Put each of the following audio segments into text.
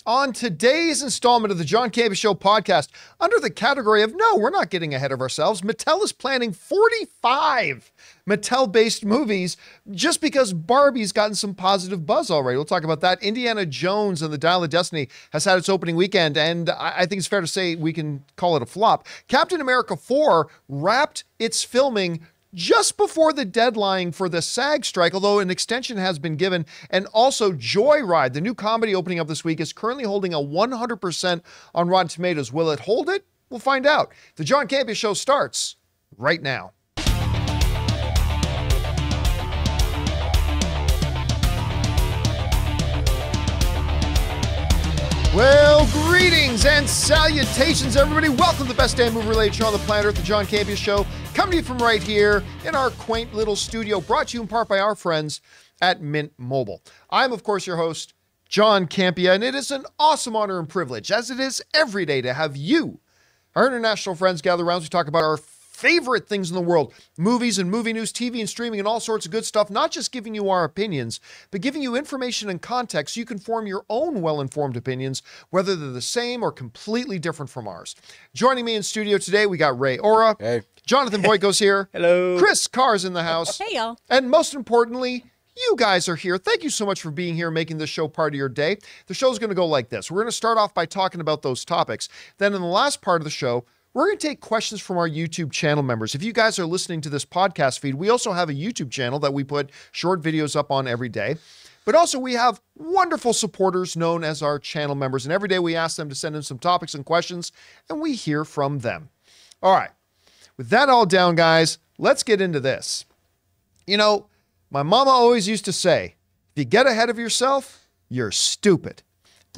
On today's installment of the John Campea Show podcast, under the category of no, we're not getting ahead of ourselves, Mattel is planning 45 Mattel-based movies just because Barbie's gotten some positive buzz already. We'll talk about that. Indiana Jones and the Dial of Destiny has had its opening weekend, and I think it's fair to say we can call it a flop. Captain America 4 wrapped its filming just before the deadline for the SAG strike, although an extension has been given. And also Joyride, the new comedy opening up this week, is currently holding a 100% on Rotten Tomatoes. Will it hold it? We'll find out. The John Campea Show starts right now. Well, greetings and salutations, everybody. Welcome to the best damn movie-related show on the planet Earth, the John Campea Show, coming to you from right here in our quaint little studio, brought to you in part by our friends at Mint Mobile. I'm, of course, your host, John Campea, and it is an awesome honor and privilege, as it is every day, to have you, our international friends, gather around as we talk about our favorite things in the world, movies and movie news, TV and streaming, and all sorts of good stuff, not just giving you our opinions, but giving you information and context so you can form your own well-informed opinions, whether they're the same or completely different from ours. Joining me in studio today, we got Ray Ora. Hey. Jonathan Boyko's here. Hello. Chris Carr's in the house. Hey, y'all. And most importantly, you guys are here. Thank you so much for being here, making this show part of your day. The show's going to go like this. We're going to start off by talking about those topics. Then in the last part of the show, we're going to take questions from our YouTube channel members. If you guys are listening to this podcast feed, we also have a YouTube channel that we put short videos up on every day. But also we have wonderful supporters known as our channel members. And every day we ask them to send in some topics and questions, and we hear from them. All right. With that all down, guys, let's get into this. You know, my mama always used to say, if you get ahead of yourself, you're stupid.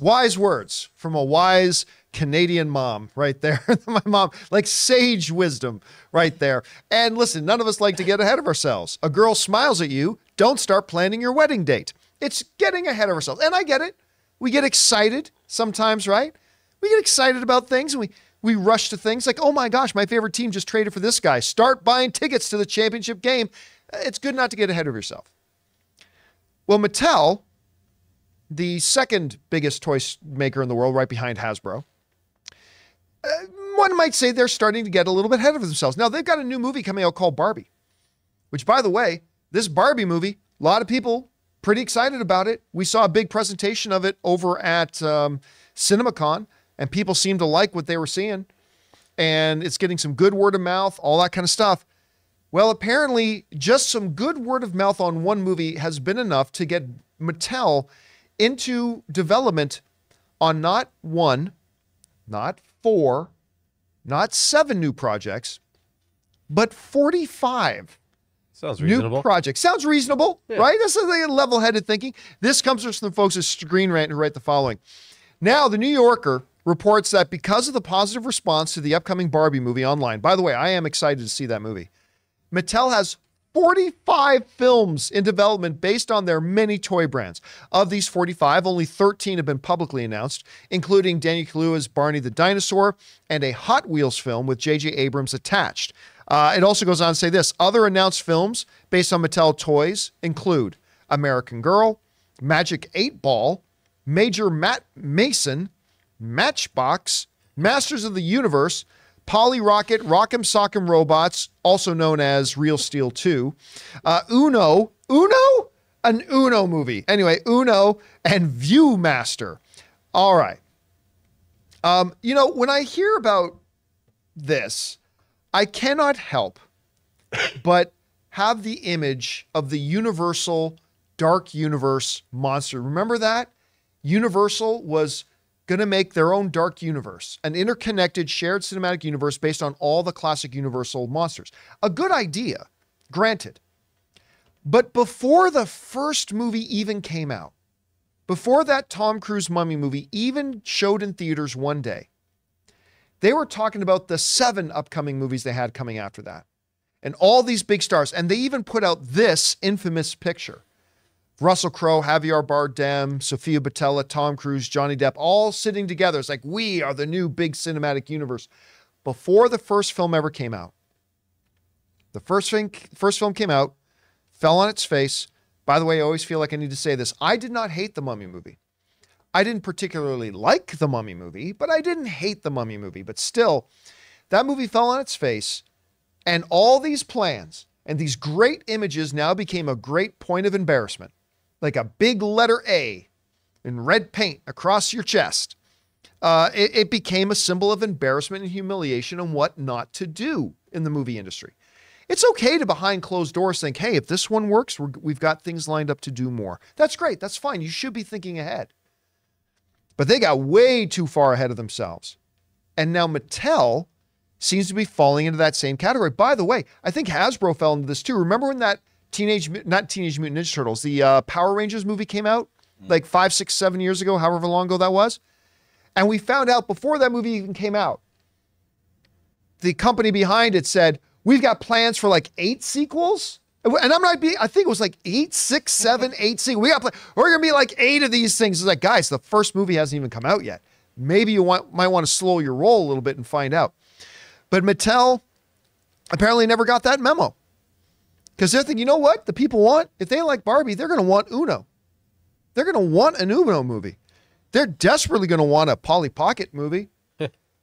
Wise words from a wise Canadian mom right there. My mom, like sage wisdom right there. And listen, none of us like to get ahead of ourselves. A girl smiles at you, don't start planning your wedding date. It's getting ahead of ourselves. And I get it. We get excited sometimes, right? We get excited about things and we rush to things like, oh my gosh, my favorite team just traded for this guy. Start buying tickets to the championship game. It's good not to get ahead of yourself. Well, Mattel, the second biggest toy maker in the world, right behind Hasbro, one might say they're starting to get a little bit ahead of themselves. Now, they've got a new movie coming out called Barbie, which, by the way, this Barbie movie, a lot of people pretty excited about it. We saw a big presentation of it over at CinemaCon, and people seemed to like what they were seeing. And it's getting some good word of mouth, all that kind of stuff. Well, apparently, just some good word of mouth on one movie has been enough to get Mattel into development on not one, not four, not 7 new projects, but 45 Sounds reasonable. new projects. Sounds reasonable, Yeah. right? That's a level-headed thinking. This comes from some folks at Screen Rant who write the following. Now, the New Yorker reports that because of the positive response to the upcoming Barbie movie online, by the way, I am excited to see that movie, Mattel has 45 films in development based on their many toy brands. Of these 45, only 13 have been publicly announced, including Daniel Kaluuya's Barney the Dinosaur and a Hot Wheels film with J.J. Abrams attached. It also goes on to say this. Other announced films based on Mattel toys include American Girl, Magic 8 Ball, Major Matt Mason, Matchbox, Masters of the Universe, Polly Rocket, Rock'em Sock'em Robots, also known as Real Steel 2, Uno, an Uno movie. Anyway, Uno and Viewmaster. All right. You know, when I hear about this, I cannot help but have the image of the Universal Dark Universe monster. Remember that? Universal was going to make their own dark universe, an interconnected shared cinematic universe based on all the classic Universal monsters. A good idea, granted. But before the first movie even came out, before that Tom Cruise Mummy movie even showed in theaters one day, they were talking about the 7 upcoming movies they had coming after that. And all these big stars. And they even put out this infamous picture. Russell Crowe, Javier Bardem, Sofia Boutella, Tom Cruise, Johnny Depp, all sitting together. It's like, we are the new big cinematic universe. Before the first film ever came out, the first film came out, fell on its face. By the way, I always feel like I need to say this. I did not hate the Mummy movie. I didn't particularly like the Mummy movie, but I didn't hate the Mummy movie. But still, that movie fell on its face, and all these plans and these great images now became a great point of embarrassment, like a big letter A in red paint across your chest. It became a symbol of embarrassment and humiliation and what not to do in the movie industry. It's okay to behind closed doors think, hey, if this one works, we've got things lined up to do more. That's great. That's fine. You should be thinking ahead. But they got way too far ahead of themselves. And now Mattel seems to be falling into that same category. By the way, I think Hasbro fell into this too. Remember when that not Teenage Mutant Ninja Turtles, the Power Rangers movie came out like 5, 6, 7 years ago, however long ago that was? And we found out before that movie even came out, the company behind it said, we've got plans for like 8 sequels. And I think it was like 8, 6, 7, 8 sequels. We're going to be like 8 of these things. It's like, guys, the first movie hasn't even come out yet. Maybe you might want to slow your roll a little bit and find out. But Mattel apparently never got that memo. Because they're thinking, you know what? The people want, if they like Barbie, they're going to want Uno. They're going to want an Uno movie. They're desperately going to want a Polly Pocket movie.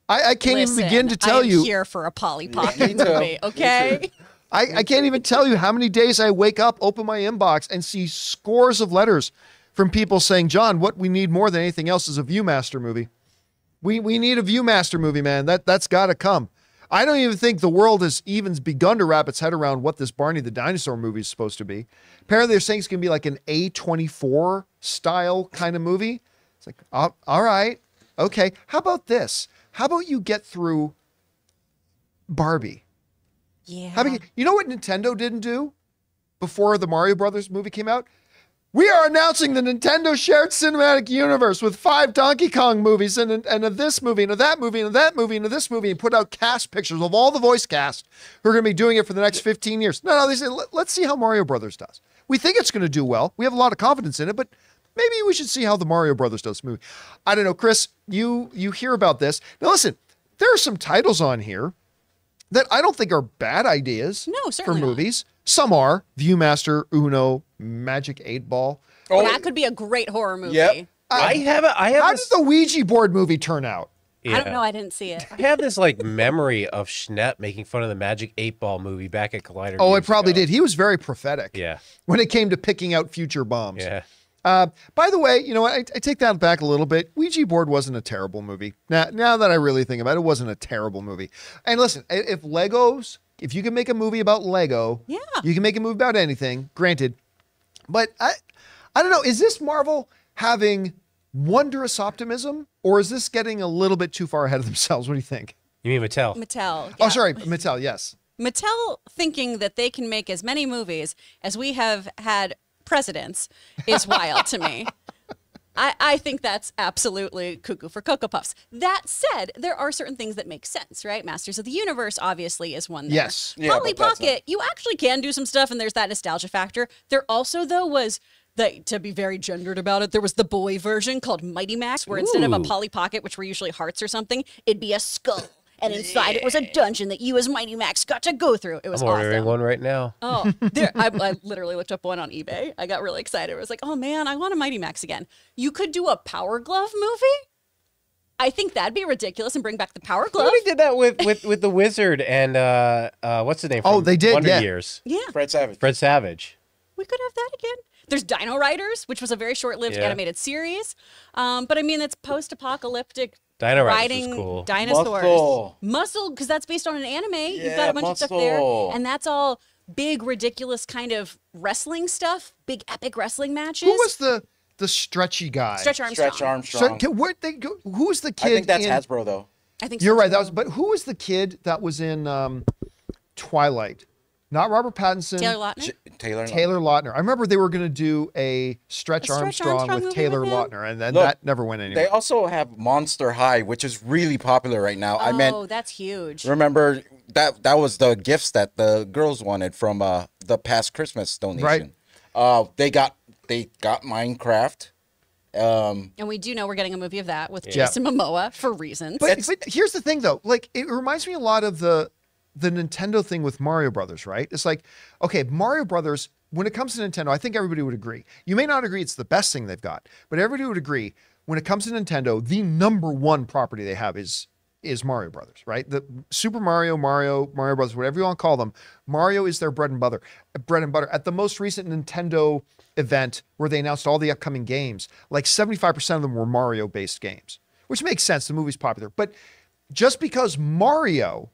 I can't even begin to tell you. I'm here for a Polly Pocket movie, okay? I can't even tell you how many days I wake up, open my inbox, and see scores of letters from people saying, John, what we need more than anything else is a Viewmaster movie. We need a Viewmaster movie, man. That's got to come. I don't even think the world has even begun to wrap its head around what this Barney the Dinosaur movie is supposed to be. Apparently, they're saying it's going to be like an A24 style kind of movie. It's like, all right, okay. How about this? How about you get through Barbie? Yeah. You know what Nintendo didn't do before the Mario Brothers movie came out? We are announcing the Nintendo Shared Cinematic Universe with 5 Donkey Kong movies and of this movie and of that movie and of that movie and of this movie, and put out cast pictures of all the voice cast who are going to be doing it for the next 15 years. No, they say, let's see how Mario Brothers does. We think it's going to do well. We have a lot of confidence in it, but maybe we should see how the Mario Brothers does movie. I don't know, Chris, you hear about this. Now listen, there are some titles on here that I don't think are bad ideas for movies. Some are. Viewmaster, Uno, Magic 8 Ball. Oh, that could be a great horror movie. Yep. How did the Ouija board movie turn out? Yeah. I don't know. I didn't see it. I have this like memory of Schnepp making fun of the Magic 8 Ball movie back at Collider. Oh, it probably did. He was very prophetic. Yeah. When it came to picking out future bombs. Yeah. By the way, you know what? I take that back a little bit. Ouija board wasn't a terrible movie. Now that I really think about it, it wasn't a terrible movie. And listen, if you can make a movie about Lego, you can make a movie about anything, granted. But I don't know, is this Marvel having wondrous optimism, or is this getting a little bit too far ahead of themselves? What do you think? You mean Mattel? Mattel. Yeah. Oh, sorry, Mattel, yes. Mattel thinking that they can make as many movies as we have had presidents is wild to me. I think that's absolutely cuckoo for Cocoa Puffs. That said, there are certain things that make sense, right? Masters of the Universe obviously is one there. Yes. Yeah, Polly Pocket, you actually can do some stuff, and there's that nostalgia factor. There also, though, was to be very gendered about it, there was the boy version called Mighty Max, where instead of a Polly Pocket, which were usually hearts or something, it'd be a skull. And inside it was a dungeon that you as Mighty Max got to go through. It was awesome. I'm ordering one right now. Oh, I literally looked up one on eBay. I got really excited. I was like, oh man, I want a Mighty Max again. You could do a Power Glove movie? I think that'd be ridiculous and bring back the Power Glove. Somebody did that with the Wizard and what's his name? Oh, they did, Wonder yeah. Years. Yeah. Fred Savage. Fred Savage. We could have that again. There's Dino Riders, which was a very short-lived animated series. But I mean, it's post-apocalyptic Dino Riders riding was cool. dinosaurs. Muscle, because that's based on an anime. You've got a bunch of stuff there. And that's all big, ridiculous kind of wrestling stuff. Big, epic wrestling matches. Who was the stretchy guy? Stretch Armstrong. Stretch Armstrong. Where'd they go? Who was the kid? I think that's Hasbro, though. I think You're so, right. too. But who was the kid that was in Twilight? Not Robert Pattinson. Taylor Lautner? Taylor Lautner. I remember they were going to do a Stretch Armstrong with movie Taylor with him? Lautner, and then Look, that never went anywhere. They also have Monster High, which is really popular right now. Oh, that's huge. Remember that was the gifts that the girls wanted from the past Christmas donation. Right. They got Minecraft. And we do know we're getting a movie of that with Jason Momoa for reasons. But here's the thing, though. Like, it reminds me a lot of the Nintendo thing with Mario Brothers, right? It's like, okay, Mario Brothers, when it comes to Nintendo, I think everybody would agree. You may not agree it's the best thing they've got, but everybody would agree when it comes to Nintendo, the number one property they have is Mario Brothers, right? The Super Mario, Mario Brothers, whatever you want to call them. Mario is their bread and butter. At the most recent Nintendo event where they announced all the upcoming games, like 75% of them were Mario-based games, which makes sense. The movie's popular. But just because Mario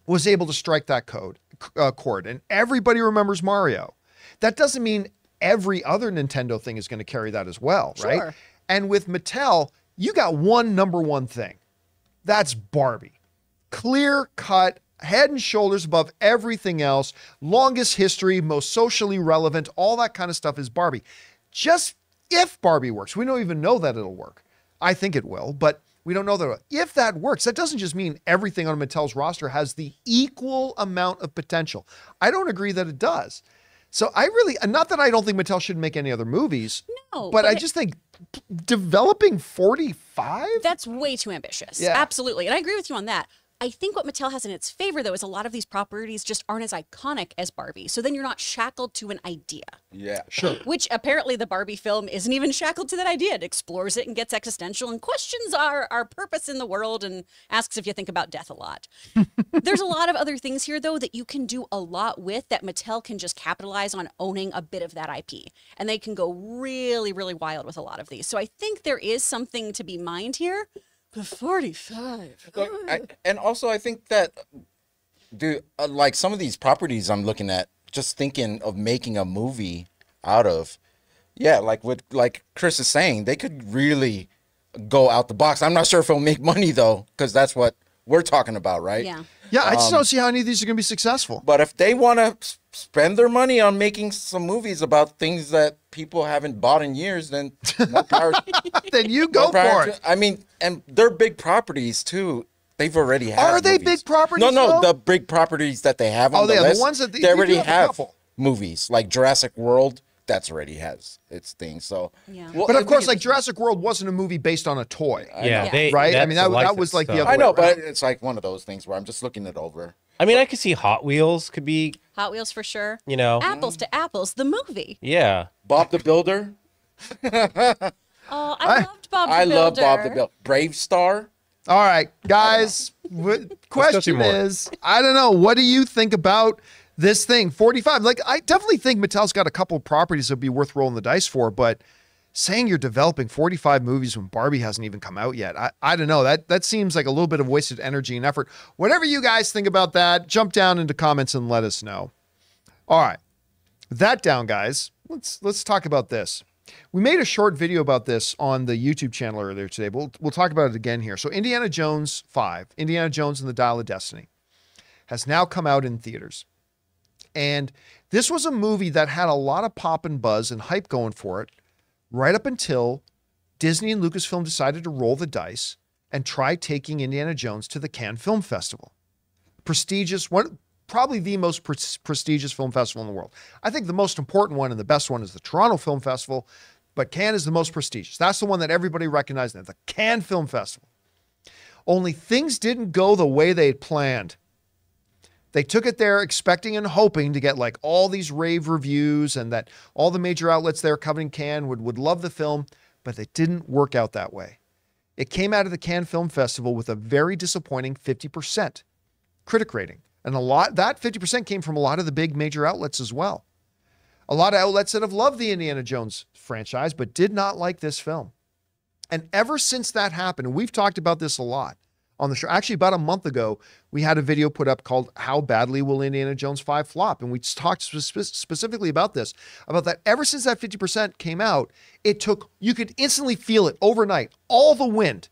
was able to strike that chord and everybody remembers Mario, that doesn't mean every other Nintendo thing is going to carry that as well, right? Sure. And with Mattel, you got one number one thing. That's Barbie. Clear cut, head and shoulders above everything else, longest history, most socially relevant, all that kind of stuff is Barbie. Just if Barbie works, we don't even know that it'll work. I think it will, but we don't know that. If that works, that doesn't just mean everything on Mattel's roster has the equal amount of potential. I don't agree that it does. So not that I don't think Mattel should make any other movies, No, but I just think developing 45? That's way too ambitious. Yeah. Absolutely. And I agree with you on that. I think what Mattel has in its favor, though, is a lot of these properties just aren't as iconic as Barbie. So then you're not shackled to an idea. Yeah. Sure. Which apparently the Barbie film isn't even shackled to that idea. It explores it and gets existential and questions our purpose in the world and asks if you think about death a lot. There's a lot of other things here, though, that you can do a lot with that Mattel can just capitalize on owning a bit of that IP. And they can go really, really wild with a lot of these. So I think there is something to be mined here. But 45. And also, I think that, like some of these properties I'm looking at, just thinking of making a movie out of, yeah, like Chris is saying, they could really go out the box. I'm not sure if it'll make money though, because that's what we're talking about, right? Yeah. Yeah, I just don't see how any of these are going to be successful. But if they want to spend their money on making some movies about things that people haven't bought in years, then more power. Then you go more power for it. I mean, and they're big properties too. They've already had. Are they movies. big properties, No, though? the big properties that they have on Oh, the yeah, the list. ones that they you do already have a have couple. movies like Jurassic World. That's already has its thing. So, Yeah. well, But of if course, we- like Jurassic World wasn't a movie based on a toy. Yeah, know. Right? I mean, that's that the was like the stuff. other I know, way but around. it's like one of those things where I'm just looking it over. I mean, I could see Hot Wheels could be, Hot Wheels for sure. you know, Apples to Apples, the movie. yeah. Bob the Builder. Oh, I loved Bob the I Builder. love Bob the Builder. Brave Star. All right, guys. Question more. is, I don't know. What do you think about this thing? 45. Like, I definitely think Mattel's got a couple of properties that'd be worth rolling the dice for, but saying you're developing 45 movies when Barbie hasn't even come out yet, I don't know. That seems like a little bit of wasted energy and effort. Whatever you guys think about that, jump down into comments and let us know. All right. That down, guys. Let's talk about this. We made a short video about this on the YouTube channel earlier today. But we'll talk about it again here. So Indiana Jones 5, Indiana Jones and the Dial of Destiny, has now come out in theaters. And this was a movie that had a lot of pop and buzz and hype going for it right up until Disney and Lucasfilm decided to roll the dice and try taking Indiana Jones to the Cannes Film Festival. Prestigious, probably the most prestigious film festival in the world. I think the most important one and the best one is the Toronto Film Festival, but Cannes is the most prestigious. That's the one that everybody recognizes, the Cannes Film Festival. Only things didn't go the way they had planned. They took it there expecting and hoping to get like all these rave reviews and that all the major outlets there covering Cannes would love the film, but it didn't work out that way. It came out of the Cannes Film Festival with a very disappointing 50% critic rating. And that 50% came from a lot of the big major outlets as well. A lot of outlets that have loved the Indiana Jones franchise, but did not like this film. And ever since that happened, and we've talked about this a lot on the show. Actually, about a month ago, we had a video put up called How Badly Will Indiana Jones 5 Flop? And we talked specifically about this, about that ever since that 50% came out, you could instantly feel it overnight. All the wind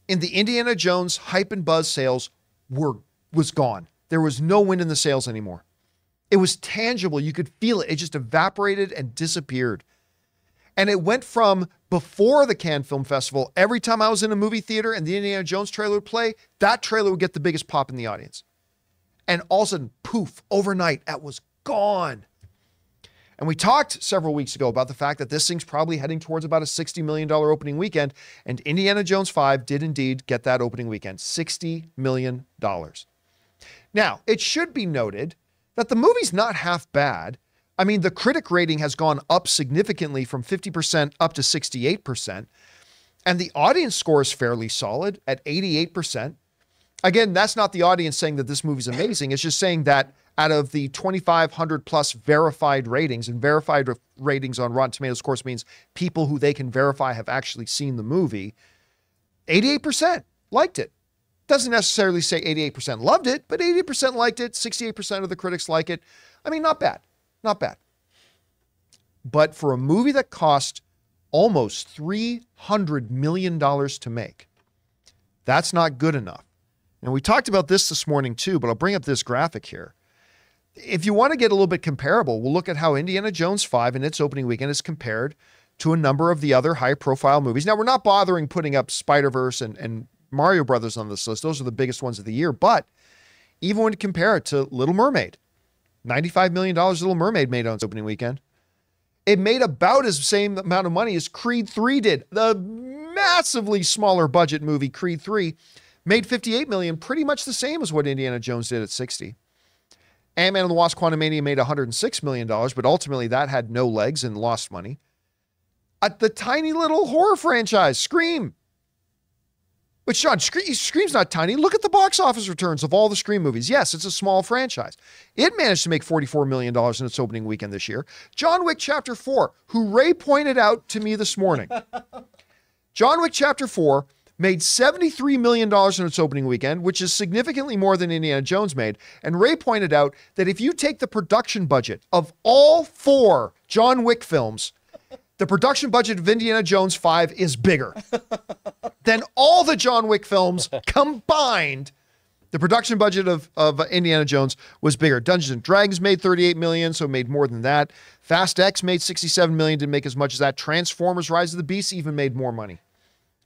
in the Indiana Jones hype and buzz sales was gone. There was no wind in the sails anymore. It was tangible. You could feel it. It just evaporated and disappeared. And it went from before the Cannes Film Festival, every time I was in a movie theater and the Indiana Jones trailer would play, that trailer would get the biggest pop in the audience. And all of a sudden, poof, overnight, that was gone. And we talked several weeks ago about the fact that this thing's probably heading towards about a $60 million opening weekend. And Indiana Jones 5 did indeed get that opening weekend, $60 million. Now, it should be noted that the movie's not half bad. I mean, the critic rating has gone up significantly from 50% up to 68%. And the audience score is fairly solid at 88%. Again, that's not the audience saying that this movie's amazing. It's just saying that out of the 2,500 plus verified ratings, and verified ratings on Rotten Tomatoes, of course, means people who they can verify have actually seen the movie, 88% liked it. Doesn't necessarily say 88% loved it, but 88% liked it. 68% of the critics like it. I mean, not bad. Not bad. But for a movie that cost almost $300 million to make, that's not good enough. And we talked about this morning too, but I'll bring up this graphic here. If you want to get a little bit comparable, we'll look at how Indiana Jones 5 in its opening weekend is compared to a number of the other high-profile movies. Now, we're not bothering putting up Spider-Verse and Mario Brothers on this list. Those are the biggest ones of the year. But even when you compare it to Little Mermaid, $95 million Little Mermaid made on its opening weekend. It made about as same amount of money as Creed 3 did. The massively smaller budget movie Creed 3 made $58 million, pretty much the same as what Indiana Jones did at 60. Ant-Man and the Wasp: Quantumania made $106 million, but ultimately that had no legs and lost money. At the tiny little horror franchise, Scream. Which, John, Scream's not tiny. Look at the box office returns of all the Scream movies. Yes, it's a small franchise. It managed to make $44 million in its opening weekend this year. John Wick Chapter 4, who Ray pointed out to me this morning. John Wick Chapter 4 made $73 million in its opening weekend, which is significantly more than Indiana Jones made. And Ray pointed out that if you take the production budget of all 4 John Wick films, the production budget of Indiana Jones 5 is bigger than all the John Wick films combined. The production budget of Indiana Jones was bigger. Dungeons and Dragons made $38 million, so it made more than that. Fast X made $67 million, didn't make as much as that. Transformers: Rise of the Beasts even made more money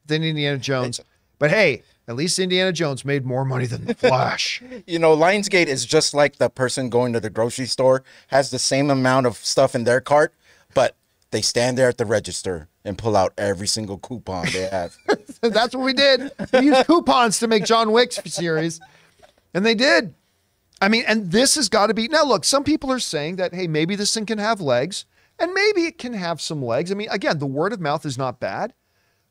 than Indiana Jones. But hey, at least Indiana Jones made more money than The Flash. You know, Lionsgate is just like the person going to the grocery store, has the same amount of stuff in their cart, but they stand there at the register and pull out every single coupon they have. That's what we did. We used coupons to make John Wick's series. And they did. I mean, and this has got to be... Now, look, some people are saying that, hey, maybe this thing can have legs. And maybe it can have some legs. I mean, again, the word of mouth is not bad.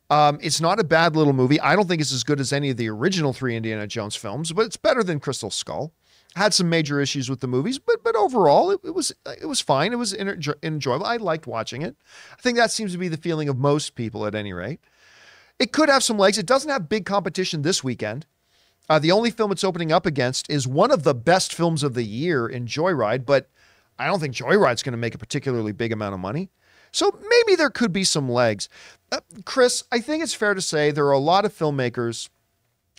It's not a bad little movie. I don't think it's as good as any of the original 3 Indiana Jones films, but it's better than Crystal Skull. Had some major issues with the movies, but overall, it was fine. It was enjoyable. I liked watching it. I think that seems to be the feeling of most people at any rate. It could have some legs. It doesn't have big competition this weekend. The only film it's opening up against is one of the best films of the year in Joyride, but I don't think Joyride's going to make a particularly big amount of money. So maybe there could be some legs. Chris, I think it's fair to say there are a lot of filmmakers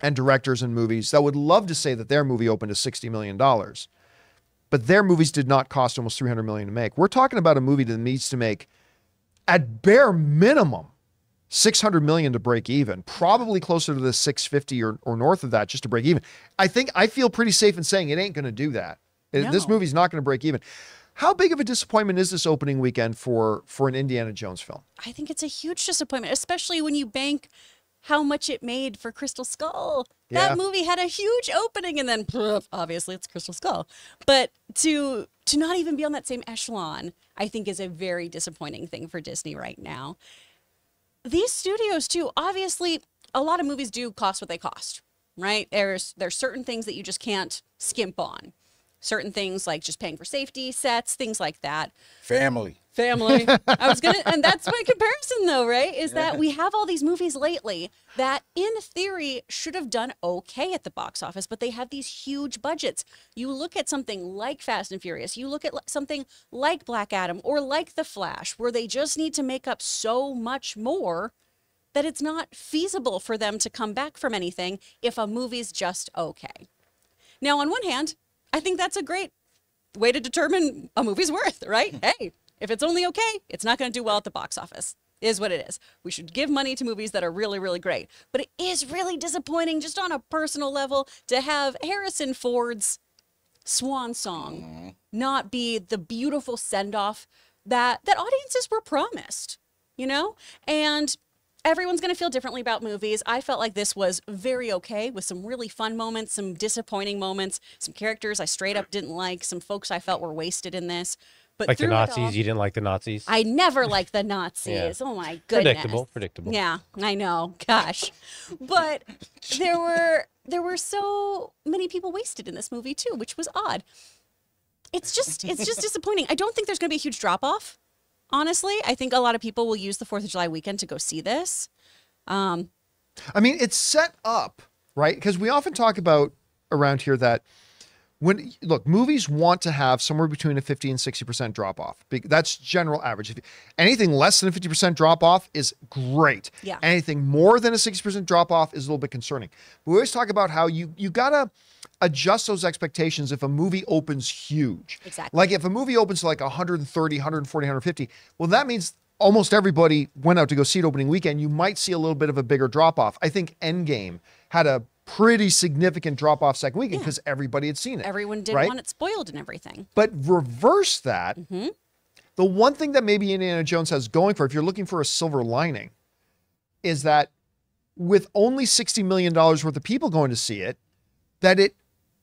and directors and movies that would love to say that their movie opened to $60 million. But their movies did not cost almost $300 million to make. We're talking about a movie that needs to make, at bare minimum, $600 million to break even, probably closer to the $650 or north of that just to break even. I feel pretty safe in saying it ain't going to do that. No. This movie's not going to break even. How big of a disappointment is this opening weekend for an Indiana Jones film? I think it's a huge disappointment, especially when you bank how much it made for Crystal Skull. Yeah. That movie had a huge opening, and then obviously it's Crystal Skull. But to not even be on that same echelon, I think is a very disappointing thing for Disney right now. These studios too, obviously, a lot of movies do cost what they cost, right? There's certain things that you just can't skimp on. Certain things like just paying for safety sets, things like that. Family. And that's my comparison though, right? Is that we have all these movies lately that in theory should have done okay at the box office, but they have these huge budgets. You look at something like Fast and Furious, you look at something like Black Adam or like The Flash, where they just need to make up so much more that it's not feasible for them to come back from anything if a movie's just okay. Now, on one hand, I think that's a great way to determine a movie's worth, right? Hey, if it's only okay, it's not going to do well at the box office, is what it is. We should give money to movies that are really, really great. But it is really disappointing just on a personal level to have Harrison Ford's swan song not be the beautiful send-off that audiences were promised, you know? And everyone's going to feel differently about movies. I felt like this was very okay with some really fun moments, some disappointing moments, some characters I straight up didn't like, some folks I felt were wasted in this. But Like the through it Nazis, all- you didn't like the Nazis. I never liked the Nazis. Oh my goodness. Predictable. Yeah, I know. Gosh. But there were so many people wasted in this movie too, which was odd. It's just disappointing. I don't think there's going to be a huge drop off. Honestly, I think a lot of people will use the 4th of July weekend to go see this. I mean, it's set up, right? Because we often talk about around here that movies want to have somewhere between a 50 and 60% drop off. That's general average. Anything less than a 50% drop off is great. Yeah. Anything more than a 60% drop off is a little bit concerning. We always talk about how you gotta adjust those expectations if a movie opens huge. Exactly. Like if a movie opens to like 130, 140, 150, well, that means almost everybody went out to go see it opening weekend. You might see a little bit of a bigger drop off. I think Endgame had a pretty significant drop off second weekend because everybody had seen it. Everyone did right? want it spoiled and everything. But reverse that. The one thing that maybe Indiana Jones has going for, if you're looking for a silver lining, is that with only $60 million worth of people going to see it, that it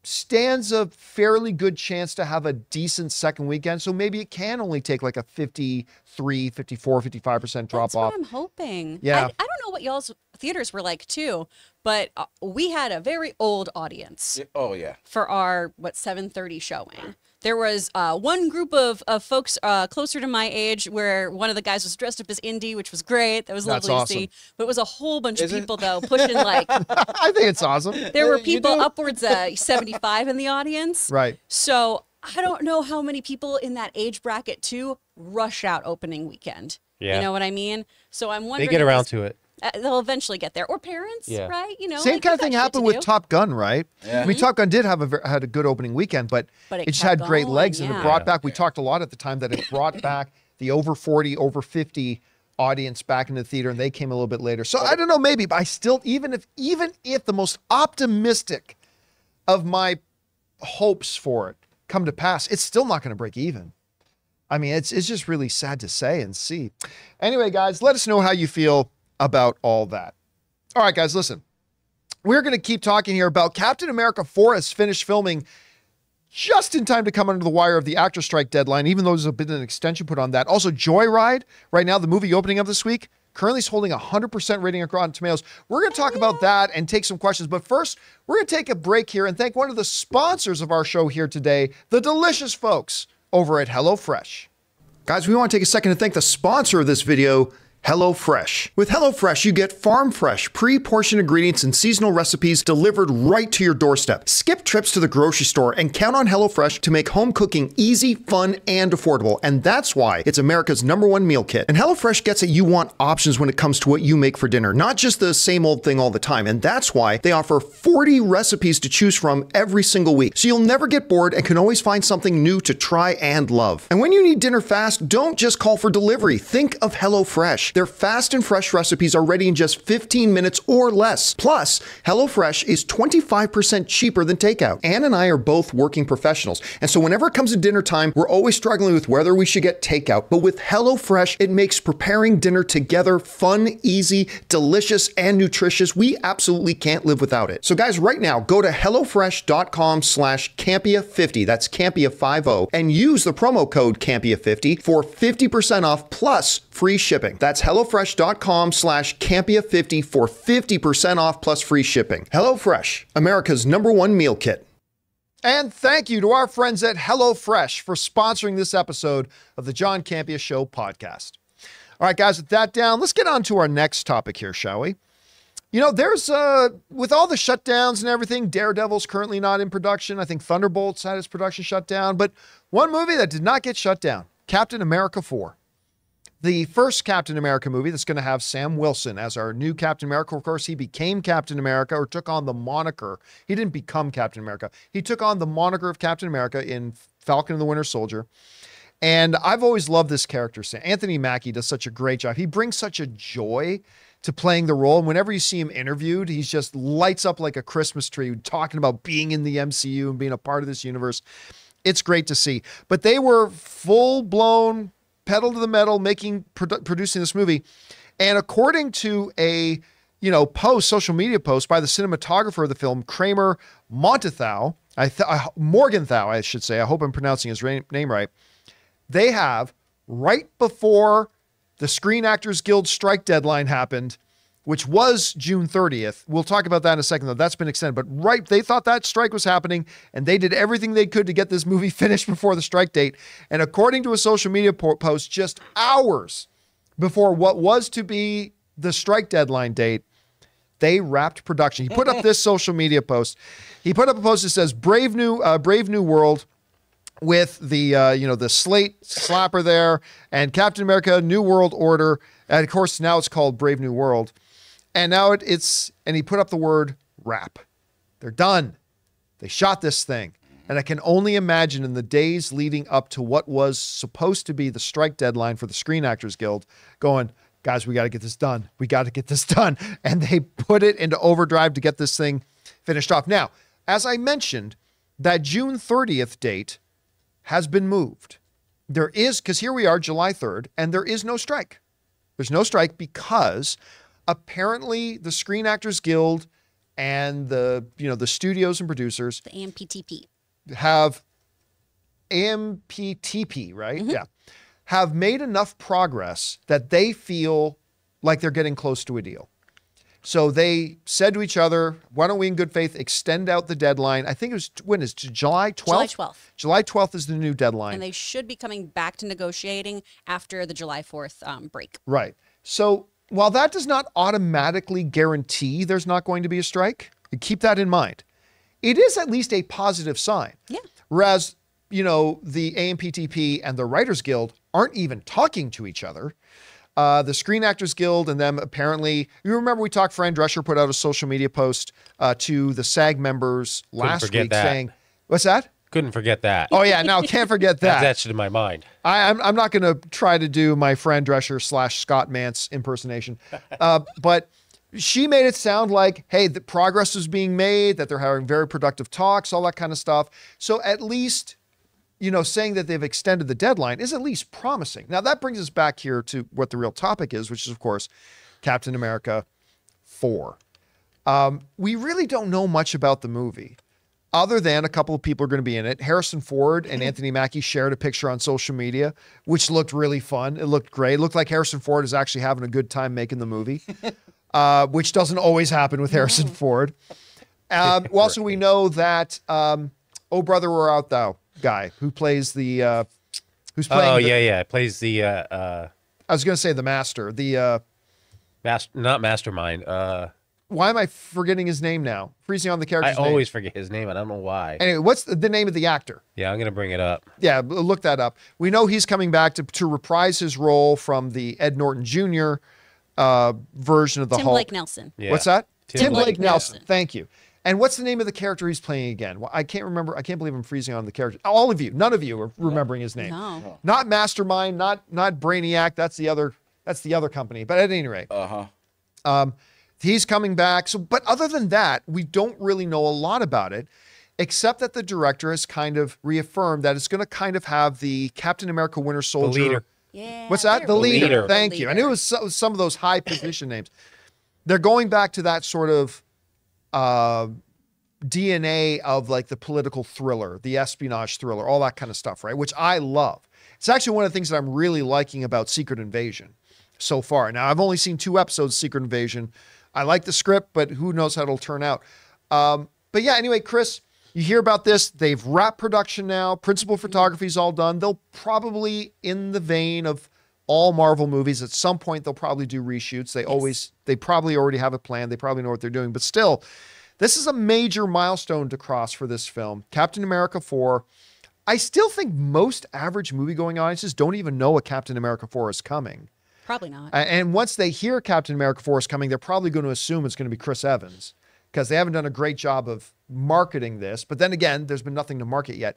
stands a fairly good chance to have a decent second weekend. So maybe it can only take like a 53, 54, 55% drop That's off. what I'm hoping. Yeah. I don't know what y'all's theaters were like too, but we had a very old audience Oh yeah. for our 7:30 showing. There was one group of folks closer to my age where one of the guys was dressed up as Indy, which was great. That was That's lovely awesome. to see. But it was a whole bunch Is of it? people though pushing like I think it's awesome. there were You people do? upwards of 75 in the audience. Right. So I don't know how many people in that age bracket too rush out opening weekend. Yeah. You know what I mean? So I'm wondering They get if around this- to it. they'll eventually get there, or parents, Yeah. right? You know, Same like, kind of they've thing got shit happened to with do. Top Gun, right? Yeah. I mean, Top Gun did have had a good opening weekend, but But it it just had kept great going, legs and it yeah. brought back. We talked a lot at the time that it brought back the over 40, over 50 audience back into the theater, and they came a little bit later. So I don't know, maybe, but I still, even if the most optimistic of my hopes for it come to pass, it's still not going to break even. I mean, it's just really sad to say and see. Anyway, guys, let us know how you feel about all that. All right, guys, listen. We're going to keep talking here about Captain America 4 has finished filming just in time to come under the wire of the actor strike deadline, even though there's a bit of an extension put on that. Also, Joyride, right now, the movie opening of this week, currently is holding 100% rating at Rotten Tomatoes. We're going to talk about that and take some questions. But first, we're going to take a break here and thank one of the sponsors of our show here today, the delicious folks over at HelloFresh. Guys, we want to take a second to thank the sponsor of this video, HelloFresh. With HelloFresh, you get farm fresh, pre-portioned ingredients and seasonal recipes delivered right to your doorstep. Skip trips to the grocery store and count on HelloFresh to make home cooking easy, fun, and affordable. And that's why it's America's #1 meal kit. And HelloFresh gets that you want options when it comes to what you make for dinner, not just the same old thing all the time. And that's why they offer 40 recipes to choose from every single week. So you'll never get bored and can always find something new to try and love. And when you need dinner fast, don't just call for delivery. Think of HelloFresh. Their fast and fresh recipes are ready in just 15 minutes or less. Plus, HelloFresh is 25% cheaper than takeout. Ann and I are both working professionals, and so whenever it comes to dinner time, we're always struggling with whether we should get takeout. But with HelloFresh, it makes preparing dinner together fun, easy, delicious, and nutritious. We absolutely can't live without it. So guys, right now, go to HelloFresh.com/Campia50, that's Campia50, and use the promo code Campia50 for 50% off plus free shipping. That's HelloFresh.com/Campia50 for 50% off plus free shipping. HelloFresh, America's #1 meal kit. And thank you to our friends at HelloFresh for sponsoring this episode of the John Campia Show podcast. All right, guys, with that down, let's get on to our next topic here, shall we? You know, there's, with all the shutdowns and everything, Daredevil's currently not in production. I think Thunderbolts had its production shut down, but one movie that did not get shut down, Captain America 4. The first Captain America movie that's going to have Sam Wilson as our new Captain America. Of course, he became Captain America, or took on the moniker. He didn't become Captain America. He took on the moniker of Captain America in Falcon and the Winter Soldier. And I've always loved this character. Anthony Mackie does such a great job. He brings such a joy to playing the role. And whenever you see him interviewed, he's just lights up like a Christmas tree, talking about being in the MCU and being a part of this universe. It's great to see. But they were full-blown pedal to the metal, producing this movie. And according to a, social media post by the cinematographer of the film, Kramer Morgenthau, I should say, I hope I'm pronouncing his name right. They have, right before the Screen Actors Guild strike deadline happened, which was June 30th. We'll talk about that in a second, though. That's been extended. But they thought that strike was happening, and they did everything they could to get this movie finished before the strike date. And according to a social media post, just hours before what was to be the strike deadline date, they wrapped production. He put up this social media post. He put up a post that says Brave New World, with the the slate slapper there, and Captain America New World Order, and of course now it's called Brave New World, and now it's he put up the word wrap. They're done. They shot this thing, and I can only imagine in the days leading up to what was supposed to be the strike deadline for the Screen Actors Guild, going, guys, we got to get this done. We got to get this done, and they put it into overdrive to get this thing finished off. Now, as I mentioned, that June 30th date has been moved. There is, because here we are, July 3rd, and there is no strike. There's no strike because apparently the Screen Actors Guild and the studios and producers, The AMPTP. have AMPTP, right? Mm-hmm. Yeah. Have made enough progress that they feel like they're getting close to a deal. So they said to each other, why don't we in good faith extend out the deadline? I think it was, when is it, July 12th? July 12th. July 12th is the new deadline. And they should be coming back to negotiating after the July 4th break. Right. So while that does not automatically guarantee there's not going to be a strike, keep that in mind. It is at least a positive sign. Yeah. Whereas, the AMPTP and the Writers Guild aren't even talking to each other. The Screen Actors Guild and them apparently, you remember we talked, Fran Drescher put out a social media post to the SAG members last week saying, what's that? Couldn't forget that. Oh yeah, now can't forget that. That's etched in my mind. I'm not going to try to do my Fran Drescher / Scott Mance impersonation, but she made it sound like, hey, the progress is being made, that they're having very productive talks, all that kind of stuff. So at least, saying that they've extended the deadline is at least promising. Now that brings us back here to what the real topic is, which is of course Captain America 4. We really don't know much about the movie, other than a couple of people are going to be in it. Harrison Ford and Anthony Mackie shared a picture on social media, which looked really fun. It looked great. It looked like Harrison Ford is actually having a good time making the movie, which doesn't always happen with Harrison Ford. Also, we know that Oh Brother, Where Art Thou guy who plays the who's playing. Oh yeah, plays the. I was going to say the master. The not mastermind. why am I forgetting his name now? Freezing on the I character's name. always forget his name. I don't know why. Anyway, what's the name of the actor? Yeah, I'm gonna bring it up. Yeah, look that up. We know he's coming back to reprise his role from the Ed Norton Jr. Version of the Tim Hulk. Blake Nelson. Yeah. What's that? Tim Blake Blake Nelson. Nelson. Thank you. And what's the name of the character he's playing again? Well, I can't remember. I can't believe I'm freezing on the character. All of you, none of you are remembering his name. No. Not Mastermind, not Brainiac. That's the other company. But at any rate, he's coming back. So, but other than that, we don't really know a lot about it, except that the director has kind of reaffirmed that it's going to kind of have the Captain America Winter Soldier. leader. Yeah. What's that? The they're- leader. leader. Thank you. I knew it was some of those high position names. They're going back to that sort of DNA of like the political thriller, the espionage thriller, all that kind of stuff, right? Which I love. It's actually one of the things that I'm really liking about Secret Invasion so far. Now, I've only seen 2 episodes of Secret Invasion. I like the script, but who knows how it'll turn out. But yeah, anyway, Chris, you hear about this. They've wrapped production now. Principal photography's all done. They'll probably, in the vein of all Marvel movies, at some point they'll probably do reshoots. They probably already have a plan. They probably know what they're doing. But still, this is a major milestone to cross for this film. Captain America 4. I still think most average movie-going audiences don't even know a Captain America 4 is coming. Probably not. And once they hear Captain America 4 is coming, they're probably going to assume it's going to be Chris Evans because they haven't done a great job of marketing this. But then again, there's been nothing to market yet.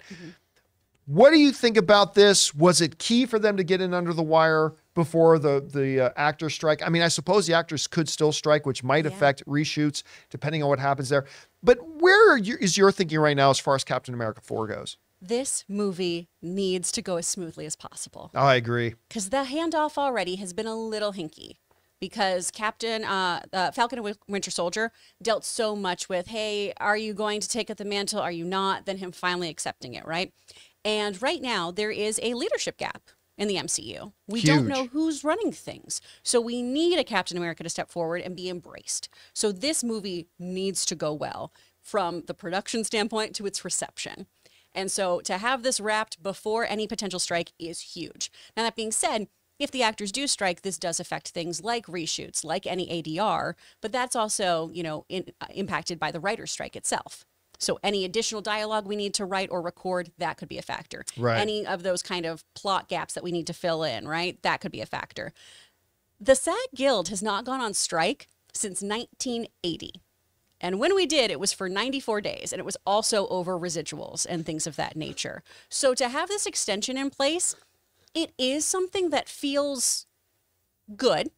What do you think about this? Was it key for them to get in under the wire before the actor strike? I mean, I suppose the actors could still strike, which might affect reshoots depending on what happens there. But where is your thinking right now as far as Captain America 4 goes? This movie needs to go as smoothly as possible. Oh, I agree. Because the handoff already has been a little hinky. Because Falcon and Winter Soldier dealt so much with, hey, are you going to take up the mantle? Are you not? Then him finally accepting it, right? And right now, there is a leadership gap in the MCU. We don't know Huge. who's running things. So we need a Captain America to step forward and be embraced. So this movie needs to go well from the production standpoint to its reception. And so to have this wrapped before any potential strike is huge. Now, that being said, if the actors do strike, this does affect things like reshoots, like any ADR, but that's also, impacted by the writer's strike itself. So any additional dialogue we need to write or record, that could be a factor. Right. Any of those kind of plot gaps that we need to fill in, right? That could be a factor. The SAG Guild has not gone on strike since 1980. And when we did, it was for 94 days, and it was also over residuals and things of that nature. So to have this extension in place, it is something that feels good,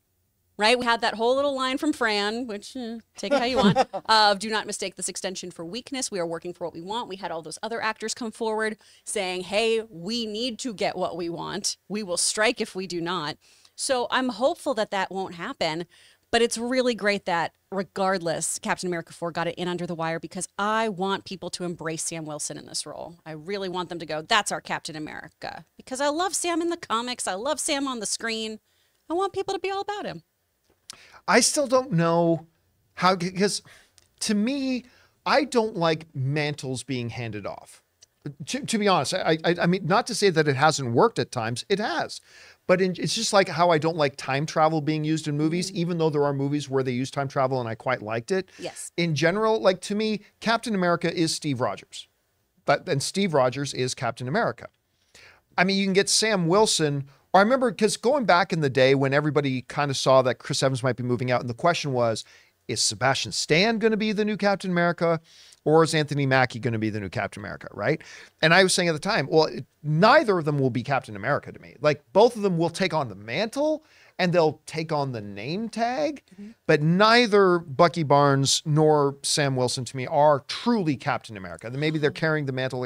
right? We had that whole little line from Fran, which take it how you want, of do not mistake this extension for weakness. We are working for what we want. We had all those other actors come forward saying, hey, we need to get what we want. We will strike if we do not. So I'm hopeful that that won't happen. But it's really great that regardless, Captain America 4 got it in under the wire because I want people to embrace Sam Wilson in this role. I really want them to go, that's our Captain America. Because I love Sam in the comics. I love Sam on the screen. I want people to be all about him. I still don't know how, because to me, I don't like mantles being handed off. To be honest, I mean, not to say that it hasn't worked at times, it has. But it's just like how I don't like time travel being used in movies, even though there are movies where they use time travel and I quite liked it. Yes. In general, like to me, Captain America is Steve Rogers. And Steve Rogers is Captain America. I mean, you can get Sam Wilson. Or I remember, because going back in the day when everybody kind of saw that Chris Evans might be moving out, and the question was, is Sebastian Stan going to be the new Captain America? Or is Anthony Mackie going to be the new Captain America, right? And I was saying at the time, well, neither of them will be Captain America to me. Like, both of them will take on the mantle and they'll take on the name tag, but neither Bucky Barnes nor Sam Wilson to me are truly Captain America. Maybe they're carrying the mantle,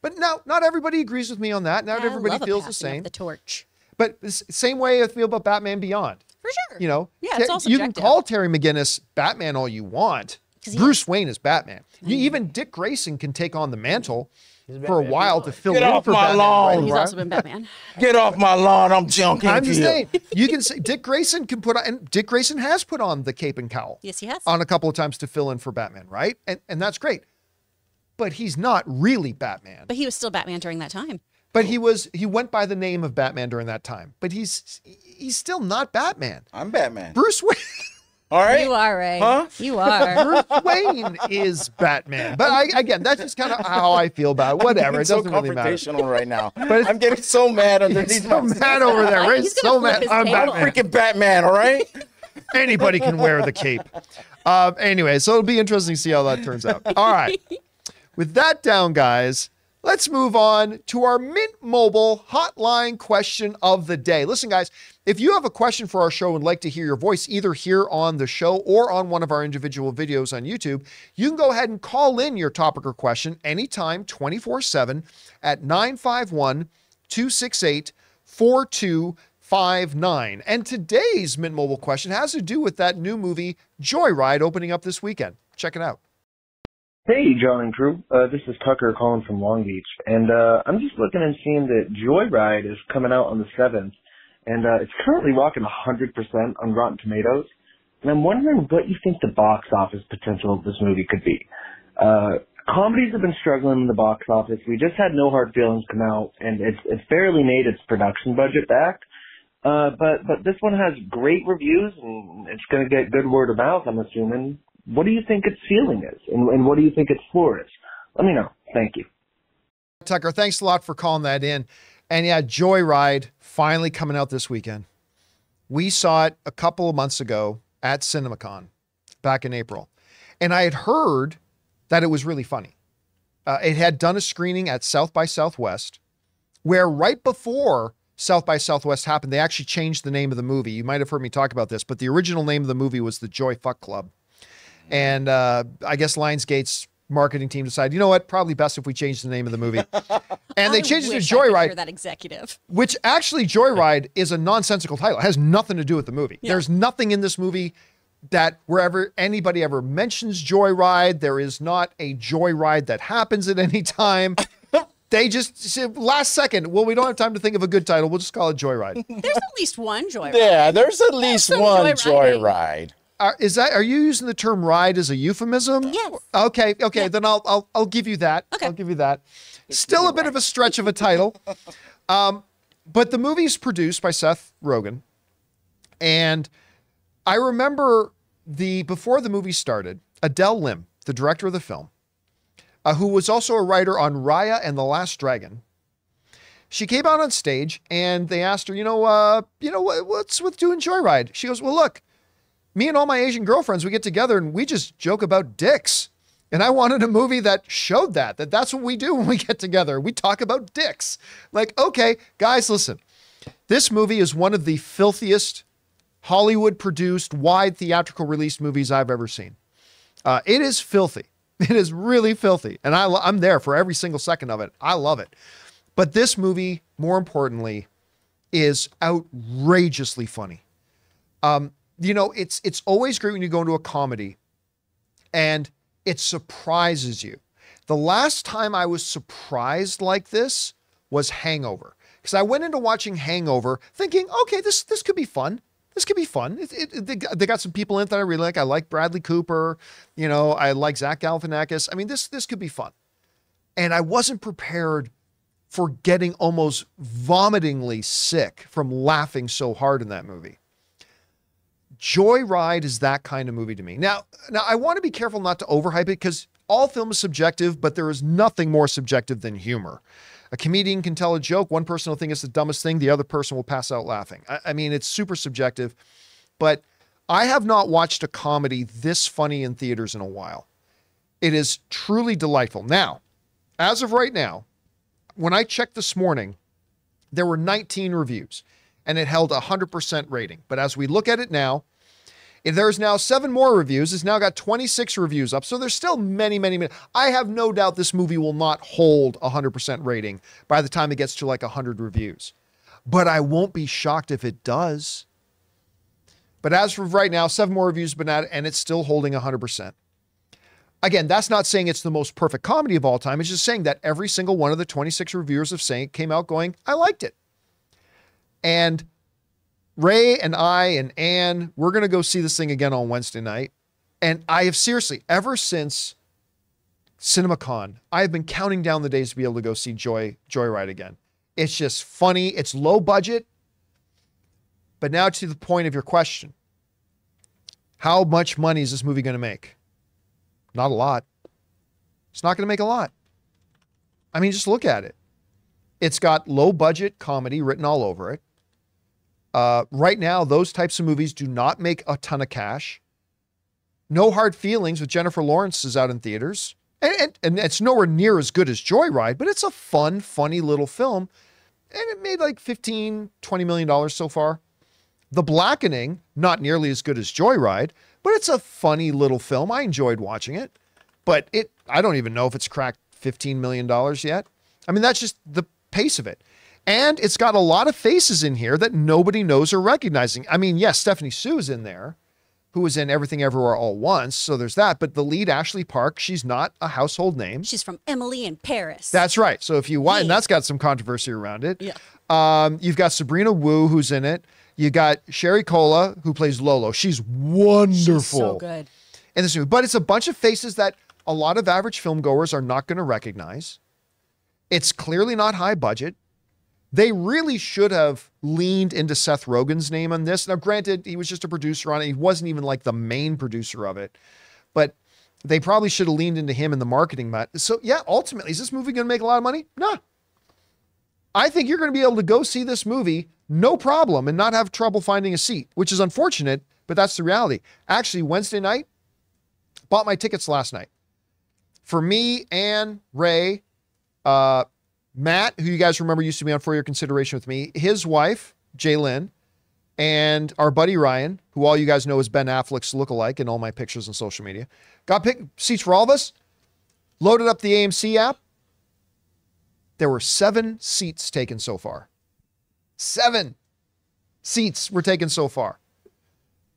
but no, not everybody agrees with me on that. Not everybody feels the same. The torch. But same way I feel about Batman Beyond. For sure. You know, yeah, it's all you subjective. can call Terry McGinnis Batman all you want. Bruce Wayne is Batman. Even Dick Grayson can take on the mantle for a while to fill in for Batman. Lawn. He's also been Batman. Get off my lawn. I'm junking. I'm just saying, you can say Dick Grayson can put on, and Dick Grayson has put on the cape and cowl. Yes, he has. On a couple of times to fill in for Batman, right? And that's great. But he's not really Batman. But he was still Batman during that time. But he went by the name of Batman during that time. But he's still not Batman. I'm Batman. Bruce Wayne. All right. You are, Ray. Huh? You are. Bruce Wayne is Batman. But again, that's just kind of how I feel about it. Whatever. It so doesn't really matter. confrontational right now. But I'm getting so mad He's underneath so my mad over there. Ray's He's so gonna flip mad. his I'm table. Batman. freaking Batman. All right. Anybody can wear the cape. Anyway, so it'll be interesting to see how that turns out. All right. With that down, guys, let's move on to our Mint Mobile hotline question of the day. Listen, guys, if you have a question for our show and would like to hear your voice either here on the show or on one of our individual videos on YouTube, you can go ahead and call in your topic or question anytime, 24/7 at 951-268-4259. And today's Mint Mobile question has to do with that new movie, Joyride, opening up this weekend. Check it out. Hey, John and crew. This is Tucker calling from Long Beach. And I'm just looking and seeing that Joyride is coming out on the 7th. And it's currently rocking 100% on Rotten Tomatoes. And I'm wondering what you think the box office potential of this movie could be. Comedies have been struggling in the box office. We just had No Hard Feelings come out, and it's barely made its production budget back. But this one has great reviews, and it's going to get good word of mouth, I'm assuming. What do you think its ceiling is? And what do you think its floor is? Let me know. Thank you. Tucker, thanks a lot for calling that in. And yeah, Joyride finally coming out this weekend. We saw it a couple of months ago at CinemaCon back in April. And I had heard that it was really funny. It had done a screening at South by Southwest, where right before South by Southwest happened, they actually changed the name of the movie. You might have heard me talk about this, but the original name of the movie was The Joy Fuck Club. And I guess Lionsgate's marketing team decided, you know what, probably best if we change the name of the movie. And they changed it to Joyride, That executive. which actually Joyride is a nonsensical title. It has nothing to do with the movie. Yeah. There's nothing in this movie that wherever anybody ever mentions Joyride, there is not a Joyride that happens at any time. They just said, last second, well, we don't have time to think of a good title. We'll just call it Joyride. There's at least one joyride. Yeah, there's at least some one joyriding. joyride. Are you using the term ride as a euphemism? Yes. Okay, Yeah. then I'll give you that. Okay. I'll give you that. Still a bit of a stretch of a title. But the movie's produced by Seth Rogen. And I remember before the movie started, Adele Lim, the director of the film, who was also a writer on Raya and the Last Dragon, she came out on stage and they asked her, what's with doing Joyride? She goes, well, look, me and all my Asian girlfriends, we get together and we just joke about dicks. And I wanted a movie that showed that's what we do when we get together. We talk about dicks. Like, okay, guys, listen, this movie is one of the filthiest Hollywood produced wide theatrical release movies I've ever seen. It is filthy. It is really filthy. And I'm there for every single second of it. I love it. But this movie, more importantly, is outrageously funny. It's always great when you go into a comedy and it surprises you. The last time I was surprised like this was Hangover. Because I went into watching Hangover thinking, okay, this could be fun. This could be fun. They got some people in it that I really like. I like Bradley Cooper. I like Zach Galifianakis. I mean, this could be fun. And I wasn't prepared for getting almost vomitingly sick from laughing so hard in that movie. Joyride is that kind of movie to me. Now I want to be careful not to overhype it because all film is subjective, but there is nothing more subjective than humor. A comedian can tell a joke. One person will think it's the dumbest thing. The other person will pass out laughing. I mean, it's super subjective, but I have not watched a comedy this funny in theaters in a while. It is truly delightful. Now, as of right now, when I checked this morning, there were 19 reviews and it held 100% rating. But as we look at it now, there's now 7 more reviews. It's now got 26 reviews up. So there's still many, many, many. I have no doubt this movie will not hold 100% rating by the time it gets to like 100 reviews. But I won't be shocked if it does. But as of right now, 7 more reviews have been added and it's still holding 100%. Again, that's not saying it's the most perfect comedy of all time. It's just saying that every single one of the 26 reviewers have came out going, I liked it. And Ray and I and Ann, we're going to go see this thing again on Wednesday night. And I have seriously, ever since CinemaCon, I have been counting down the days to be able to go see Joyride again. It's just funny. It's low budget. But now to the point of your question. How much money is this movie going to make? Not a lot. It's not going to make a lot. I mean, just look at it. It's got low budget comedy written all over it. Right now, those types of movies do not make a ton of cash. No Hard Feelings with Jennifer Lawrence is out in theaters. And it's nowhere near as good as Joyride, but it's a fun, funny little film. And it made like $15, $20 million so far. The Blackening, not nearly as good as Joyride, but it's a funny little film. I enjoyed watching it. But I don't even know if it's cracked $15 million yet. I mean, that's just the pace of it. And it's got a lot of faces in here that nobody knows or recognizing. I mean, yes, Stephanie Sue is in there, who was in Everything Everywhere All at Once. So there's that. But the lead, Ashley Park, she's not a household name. She's from Emily in Paris. That's right. So if you want, and that's got some controversy around it. Yeah. You've got Sabrina Wu, who's in it. You got Sherry Cola, who plays Lolo. She's wonderful. She's so good. In this movie. But it's a bunch of faces that a lot of average film goers are not going to recognize. It's clearly not high budget. They really should have leaned into Seth Rogen's name on this. Now, granted, he was just a producer on it. He wasn't even like the main producer of it. But they probably should have leaned into him in the marketing. So, yeah, ultimately, is this movie going to make a lot of money? No. I think you're going to be able to go see this movie, no problem, and not have trouble finding a seat, which is unfortunate, but that's the reality. Actually, Wednesday night, bought my tickets last night. For me, Ann, Ray, Matt, who you guys remember used to be on For Your Consideration with me, his wife, Jaylyn, and our buddy Ryan, who all you guys know is Ben Affleck's lookalike in all my pictures on social media. Got seats for all of us, loaded up the AMC app. There were 7 seats taken so far. 7 seats were taken so far.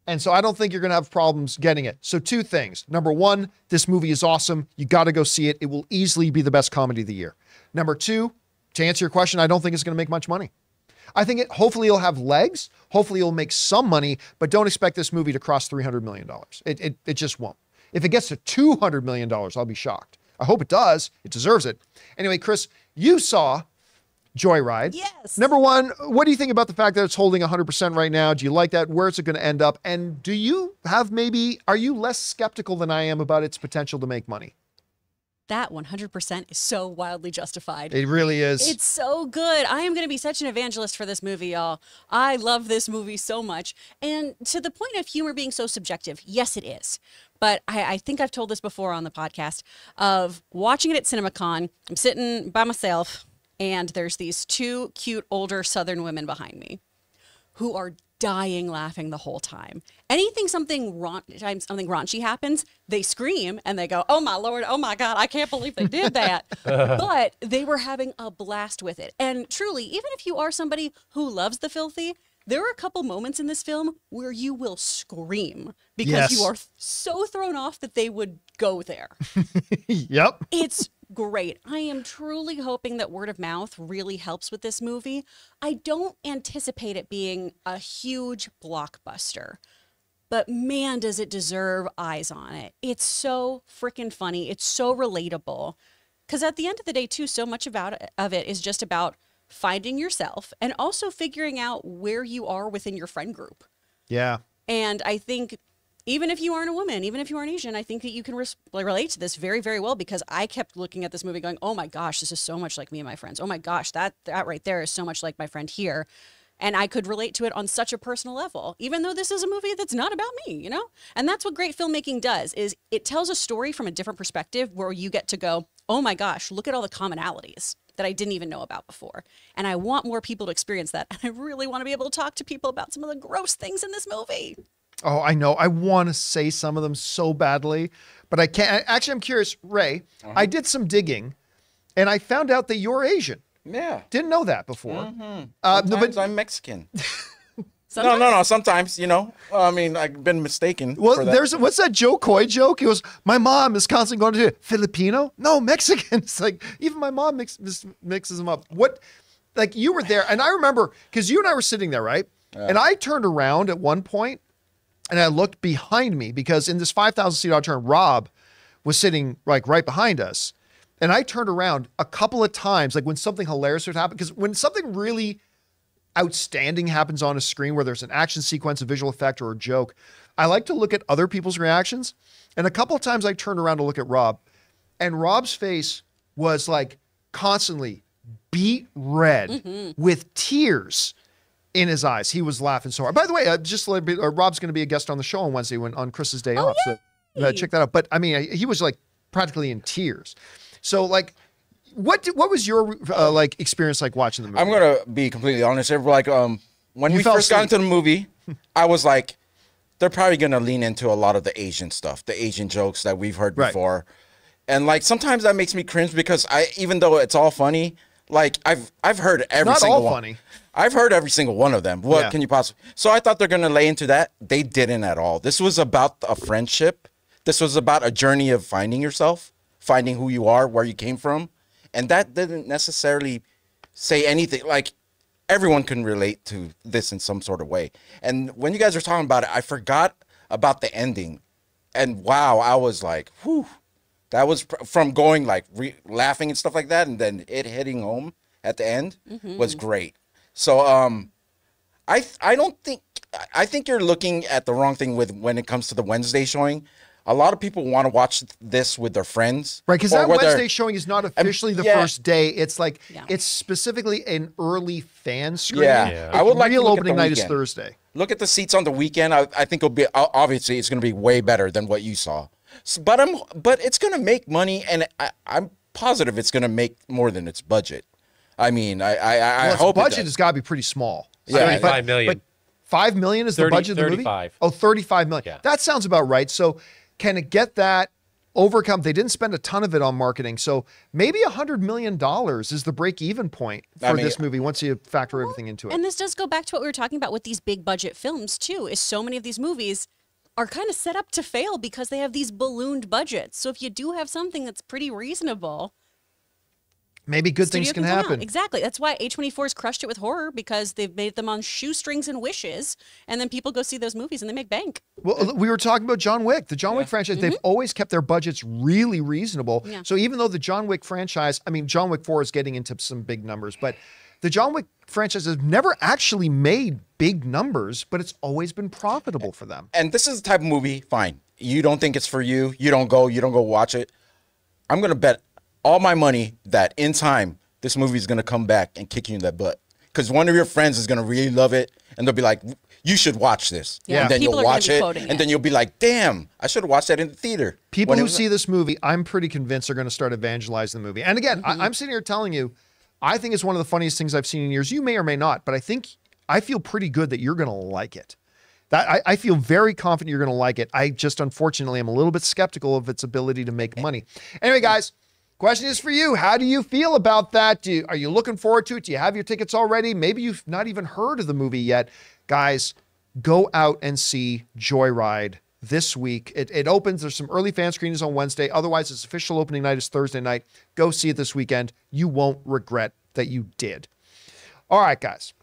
And so I don't think you're going to have problems getting it. So 2 things. Number 1, this movie is awesome. You got to go see it. It will easily be the best comedy of the year. Number two, to answer your question, I don't think it's going to make much money. I think hopefully it'll have legs. Hopefully it'll make some money, but don't expect this movie to cross $300 million. It just won't. If it gets to $200 million, I'll be shocked. I hope it does. It deserves it. Anyway, Chris, you saw Joyride. Yes. Number one, what do you think about the fact that it's holding 100% right now? Do you like that? Where is it going to end up? And do you have are you less skeptical than I am about its potential to make money? That 100% is so wildly justified. It really is. It's so good. I am going to be such an evangelist for this movie, y'all. I love this movie so much. And to the point of humor being so subjective, yes, it is. But I think I've told this before on the podcast of watching it at CinemaCon. I'm sitting by myself, and there's these two cute older Southern women behind me who are dying laughing the whole time. Something raunchy happens, they scream and they go, "Oh my Lord, oh my God, I can't believe they did that." But they were having a blast with it. And truly, even if you are somebody who loves the filthy, there are a couple moments in this film where you will scream because you are so thrown off that they would go there. Yep. It's great. I am truly hoping that word of mouth really helps with this movie. I don't anticipate it being a huge blockbuster, but man, does it deserve eyes on it. It's so freaking funny. It's so relatable. Because at the end of the day, too, so much of it is just about finding yourself and also figuring out where you are within your friend group. Yeah. And I think even if you aren't a woman, even if you aren't Asian, I think that you can relate to this very, very well, because I kept looking at this movie going, oh my gosh, this is so much like me and my friends. Oh my gosh, that right there is so much like my friend here. And I could relate to it on such a personal level, even though this is a movie that's not about me, you know? And that's what great filmmaking does, is it tells a story from a different perspective where you get to go, oh my gosh, look at all the commonalities that I didn't even know about before. And I want more people to experience that. And I really want to be able to talk to people about some of the gross things in this movie. Oh, I know. I want to say some of them so badly, but I can't. Actually, I'm curious, Ray. I did some digging, and I found out that you're Asian. Yeah. Didn't know that before. Sometimes I'm Mexican. No. Sometimes, I mean, I've been mistaken. Well, for that. what's that Joe Coy joke? He goes, my mom is constantly going to do Filipino? No, Mexican. It's like, even my mom mixes them up. Like, you were there, and I remember, because you and I were sitting there, right? And I turned around at one point, and I looked behind me, because in this 5,000-seat auditorium, Rob was sitting like right behind us. And I turned around a couple of times, like when something hilarious would happen, because when something really outstanding happens on a screen where there's an action sequence, a visual effect, or a joke, I like to look at other people's reactions. And a couple of times I turned around to look at Rob, and Rob's face was like constantly beet red with tears in his eyes. He was laughing so hard. By the way, Rob's going to be a guest on the show on Wednesday on Chris's day off. So check that out. But I mean, he was like practically in tears. So like, what was your experience like watching the movie? I'm gonna be completely honest. When we first got into the movie, I was like, they're probably gonna lean into a lot of the Asian stuff, the Asian jokes that we've heard before, and like sometimes that makes me cringe, because even though it's all funny, like I've heard every single one. Funny. I've heard every single one of them. What can you possibly? So I thought they're gonna lay into that. They didn't at all. This was about a friendship. This was about a journey of finding yourself, finding who you are, where you came from. And that didn't necessarily say anything. Like, everyone can relate to this in some sort of way. And when you guys were talking about it, I forgot about the ending. And wow, I was like, whew. That was from going like laughing and stuff like that, and then it hitting home at the end was great. So I think you're looking at the wrong thing when it comes to the Wednesday showing. A lot of people want to watch this with their friends. Right, because that Wednesday showing is not officially the first day. It's like, it's specifically an early fan screening. Yeah. I would like to real look opening at the night is weekend. Thursday. Look at the seats on the weekend. I think it'll be, obviously it's going to be way better than what you saw. But it's going to make money, and I'm positive it's going to make more than its budget. I mean, I hope its budget has got to be pretty small. Yeah, $5 million. But $5 million is the budget of the movie? 35. Oh, $35 million. Yeah. That sounds about right. So can it get that, overcome? They didn't spend a ton of it on marketing. So maybe $100 million is the break-even point for this movie once you factor everything into it. And this does go back to what we were talking about with these big budget films too, is so many of these movies are kind of set up to fail because they have these ballooned budgets. So if you do have something that's pretty reasonable, maybe good studio things can come out. happen. Exactly. That's why A24's crushed it with horror, because they've made them on shoestrings and wishes, and then people go see those movies and they make bank. Well, we were talking about John Wick, the John Wick franchise. They've always kept their budgets really reasonable. Yeah. So even though the John Wick franchise, I mean, John Wick 4 is getting into some big numbers, but the John Wick franchise has never actually made big numbers, but it's always been profitable for them. And this is the type of movie, fine. You don't think it's for you. You don't go watch it. I'm going to bet all my money that in time, this movie is going to come back and kick you in the butt. Because one of your friends is going to really love it, and they'll be like, you should watch this. Yeah. And then People you'll are gonna watch be it, quoting and then you'll be like, damn, I should have watched that in the theater. People When it who was- see this movie, I'm pretty convinced are going to start evangelizing the movie. And again, I'm sitting here telling you, I think it's one of the funniest things I've seen in years. You may or may not, but I feel pretty good that you're going to like it. That I feel very confident you're going to like it. I just, unfortunately, am a little bit skeptical of its ability to make money. Anyway, guys, question is for you. How do you feel about that? Are you looking forward to it? Do you have your tickets already? Maybe you've not even heard of the movie yet. Guys, go out and see Joyride this week. It opens. There's some early fan screenings on Wednesday. Otherwise, its official opening night is Thursday night. Go see it this weekend. You won't regret that you did. All right, guys.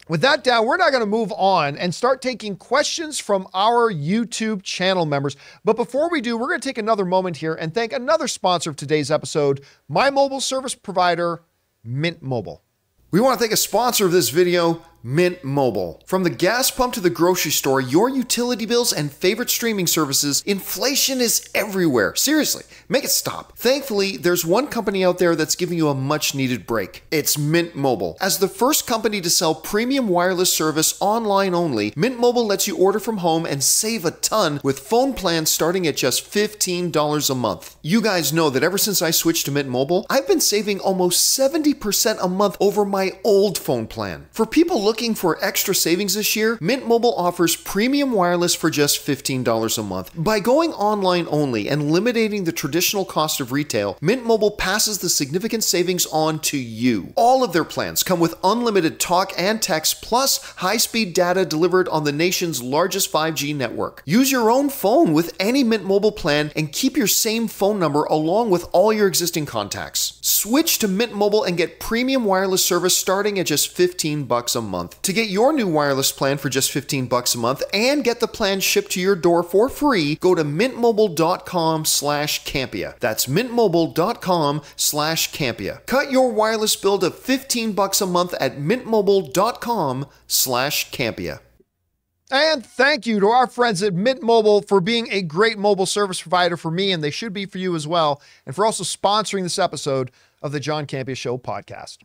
With that down, we're now going to move on and start taking questions from our YouTube channel members. But before we do, we're going to take another moment here and thank another sponsor of today's episode, my mobile service provider, Mint Mobile. We want to thank a sponsor of this video, Mint Mobile. From the gas pump to the grocery store, your utility bills and favorite streaming services, inflation is everywhere. Seriously, make it stop. Thankfully, there's one company out there that's giving you a much needed break. It's Mint Mobile. As the first company to sell premium wireless service online only, Mint Mobile lets you order from home and save a ton with phone plans starting at just $15 a month. You guys know that ever since I switched to Mint Mobile, I've been saving almost 70% a month over my old phone plan. For people looking for extra savings this year, Mint Mobile offers premium wireless for just $15 a month. By going online only and eliminating the traditional cost of retail, Mint Mobile passes the significant savings on to you. All of their plans come with unlimited talk and text plus high-speed data delivered on the nation's largest 5G network. Use your own phone with any Mint Mobile plan and keep your same phone number along with all your existing contacts. Switch to Mint Mobile and get premium wireless service starting at just $15 a month. To get your new wireless plan for just $15 a month and get the plan shipped to your door for free, go to mintmobile.com/Campea. That's mintmobile.com/Campea. Cut your wireless bill to $15 a month at mintmobile.com/Campea. And thank you to our friends at Mint Mobile for being a great mobile service provider for me, and they should be for you as well, and for also sponsoring this episode of the John Campea Show podcast.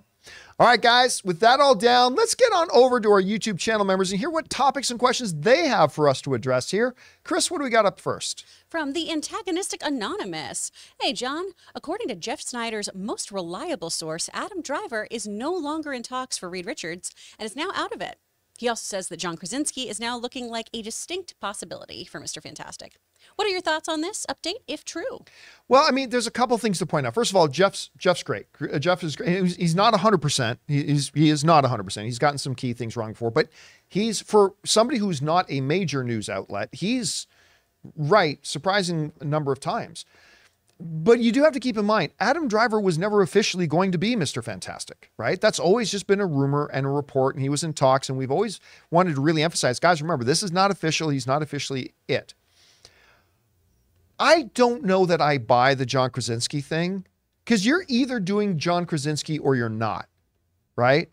All right, guys, with that all down, let's get on over to our YouTube channel members and hear what topics and questions they have for us to address here. Chris, what do we got up first? From the antagonistic Anonymous. Hey, John, according to Jeff Snyder's most reliable source, Adam Driver is no longer in talks for Reed Richards and is now out of it. He also says that John Krasinski is now looking like a distinct possibility for Mr. Fantastic. What are your thoughts on this update, if true? Well, I mean, there's a couple things to point out. First of all, Jeff's great. Jeff is great. He's not 100%. He is not 100%. He's gotten some key things wrong before, but he's, for somebody who's not a major news outlet, he's right surprising number of times. But you do have to keep in mind, Adam Driver was never officially going to be Mr. Fantastic, right? That's always just been a rumor and a report, and he was in talks, and we've always wanted to really emphasize, guys, remember, this is not official. He's not officially it. I don't know that I buy the John Krasinski thing, because you're either doing John Krasinski or you're not, right?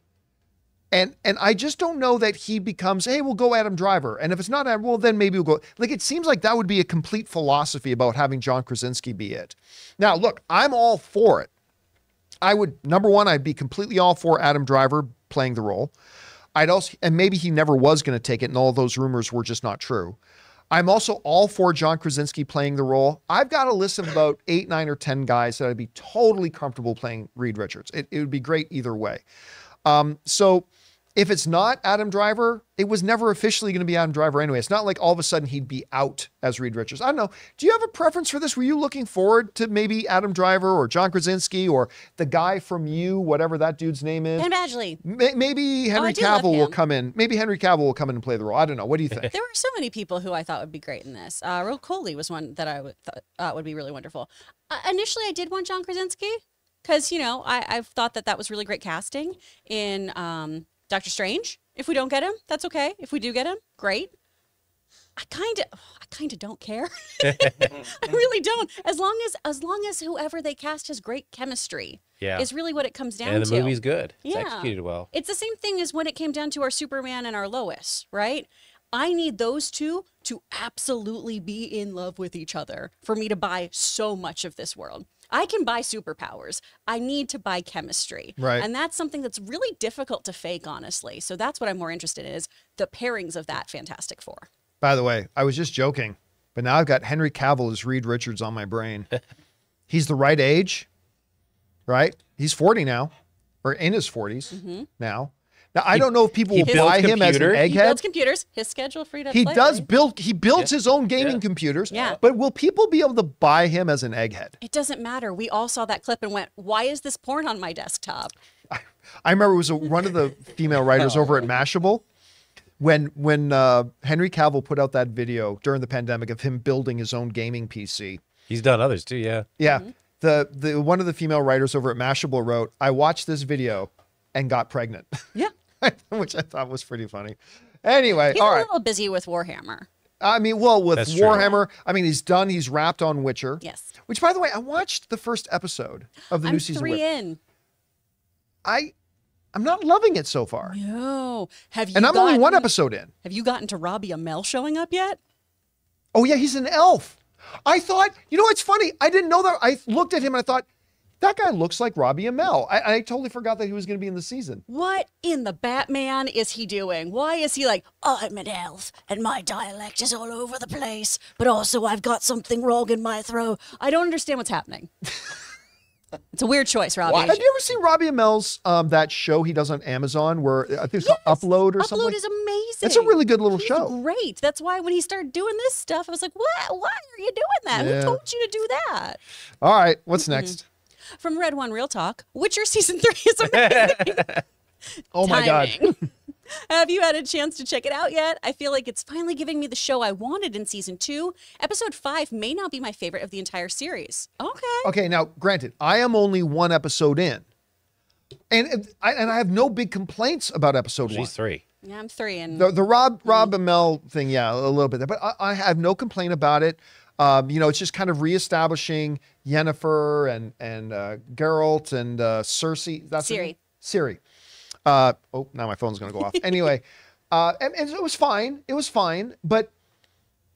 And I just don't know that he becomes, hey, we'll go Adam Driver. And if it's not Adam, well, then maybe we'll go. Like, it seems like that would be a complete philosophy about having John Krasinski be it. Now, look, I'm all for it. I would, number one, I'd be completely all for Adam Driver playing the role. I'd also, and maybe he never was going to take it and all those rumors were just not true. I'm also all for John Krasinski playing the role. I've got a list of about 8, 9, or 10 guys that I'd be totally comfortable playing Reed Richards. It would be great either way. So if it's not Adam Driver, it was never officially going to be Adam Driver anyway. It's not like all of a sudden he'd be out as Reed Richards. I don't know. Do you have a preference for this? Were you looking forward to maybe Adam Driver or John Krasinski or the guy from You, whatever that dude's name is? Ben Badgley. Maybe Henry Cavill will come in. Maybe Henry Cavill will come in and play the role. I don't know. What do you think? There were so many people who I thought would be great in this. Ro Coley was one that I thought would be really wonderful. Initially, I did want John Krasinski. because, you know, I've thought that was really great casting in Doctor Strange. If we don't get him, that's okay. If we do get him, great. I kind of don't care. I really don't. As long as whoever they cast has great chemistry. Yeah. Is really what it comes down to. And the movie's good. It's Yeah. executed well. It's the same thing as when it came down to our Superman and our Lois, right? I need those two to absolutely be in love with each other for me to buy so much of this world. I can buy superpowers. I need to buy chemistry. Right. And that's something that's really difficult to fake, honestly. So that's what I'm more interested in is the pairings of that Fantastic Four. By the way, I was just joking, but now I've got Henry Cavill as Reed Richards on my brain. He's the right age, right? He's 40 now, or in his 40s now. Now, I don't know if people will builds buy him as an computers. He builds egghead. computers. His schedule freed up. He slightly. does build, he builds his own gaming computers. Yeah. But will people be able to buy him as an egghead? It doesn't matter. We all saw that clip and went, "Why is this porn on my desktop?" I remember it was one of the female writers over at Mashable when Henry Cavill put out that video during the pandemic of him building his own gaming PC. He's done others too, yeah. Yeah. The one of the female writers over at Mashable wrote, "I watched this video and got pregnant." Yeah. Which I thought was pretty funny. Anyway, He's all a right. little busy with Warhammer. I mean, well, with That's true. Warhammer, I mean, he's done. He's wrapped on Witcher. Yes. Which, by the way, I watched the first episode of the I'm new season. 3 in. I'm not loving it so far, No. Have you and I'm only one gotten- episode in. Have you gotten to Robbie Amell showing up yet? Oh yeah, he's an elf. I thought, you know, it's funny. I didn't know that. I looked at him and I thought, that guy looks like Robbie Amell. I totally forgot that he was going to be in the season. What in the Batman is he doing? Why is he like, I'm an elf and my dialect is all over the place, but also I've got something wrong in my throat? I don't understand what's happening. It's a weird choice, Robbie. Have you ever seen Robbie Amell's that show he does on Amazon where I think it's called Upload or something? Upload is amazing. It's a really good little He's show. Great. That's why when he started doing this stuff, I was like, what? Why are you doing that? Yeah. Who told you to do that? All right, what's next? From Red One Real Talk, Witcher Season 3 is amazing. Oh my God. Timing. Have you had a chance to check it out yet? I feel like it's finally giving me the show I wanted in Season 2. Episode 5 may not be my favorite of the entire series. Okay. Okay, now granted, I am only one episode in, and I have no big complaints about episode one. She's 3. Yeah, I'm 3 and The Rob Amell thing, yeah, a little bit, but I have no complaint about it. You know, it's just kind of reestablishing Yennefer and Geralt and Cersei. That's her Ciri. name? Ciri. Oh, now my phone's going to go off. Anyway, and it was fine. It was fine. But,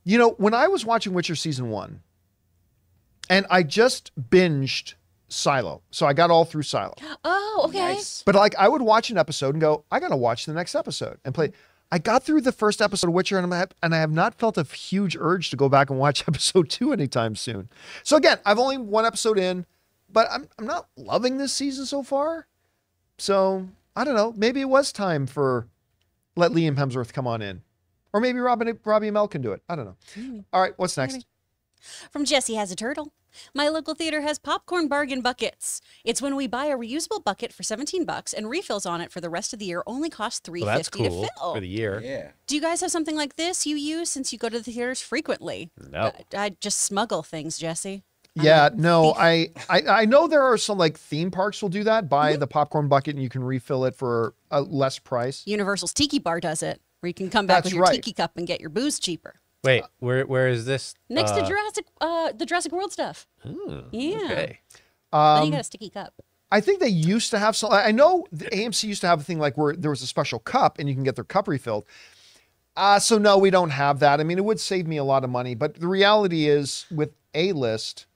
you know, when I was watching Witcher Season 1, and I just binged Silo. So I got all through Silo. Oh, okay. Nice. But like I would watch an episode and go, I got to watch the next episode and play. I got through the first episode of Witcher and I have not felt a huge urge to go back and watch episode 2 anytime soon. So again, I've only one episode in, but I'm not loving this season so far. So I don't know. Maybe it was time for let Liam Hemsworth come on in, or maybe Robbie Amell can do it. I don't know. All right, what's next? From Jesse Has a Turtle. My local theater has popcorn bargain buckets. It's when we buy a reusable bucket for $17 and refills on it for the rest of the year only cost $3.50 Well, that's cool to fill. for the year. Yeah. Do you guys have something like this you use since you go to the theaters frequently? No. I just smuggle things, Jesse. Yeah, no, I know there are some like theme parks will do that. Buy the popcorn bucket and you can refill it for a less price. Universal's Tiki Bar does it, where you can come back That's with your right. tiki cup and get your booze cheaper. Wait, where is this? Next to the Jurassic World stuff. Yeah. Okay. Then you got a sticky cup. I think they used to have some. I know the AMC used to have a thing like where there was a special cup and you can get their cup refilled. So no, we don't have that. I mean, it would save me a lot of money, but the reality is with A-List,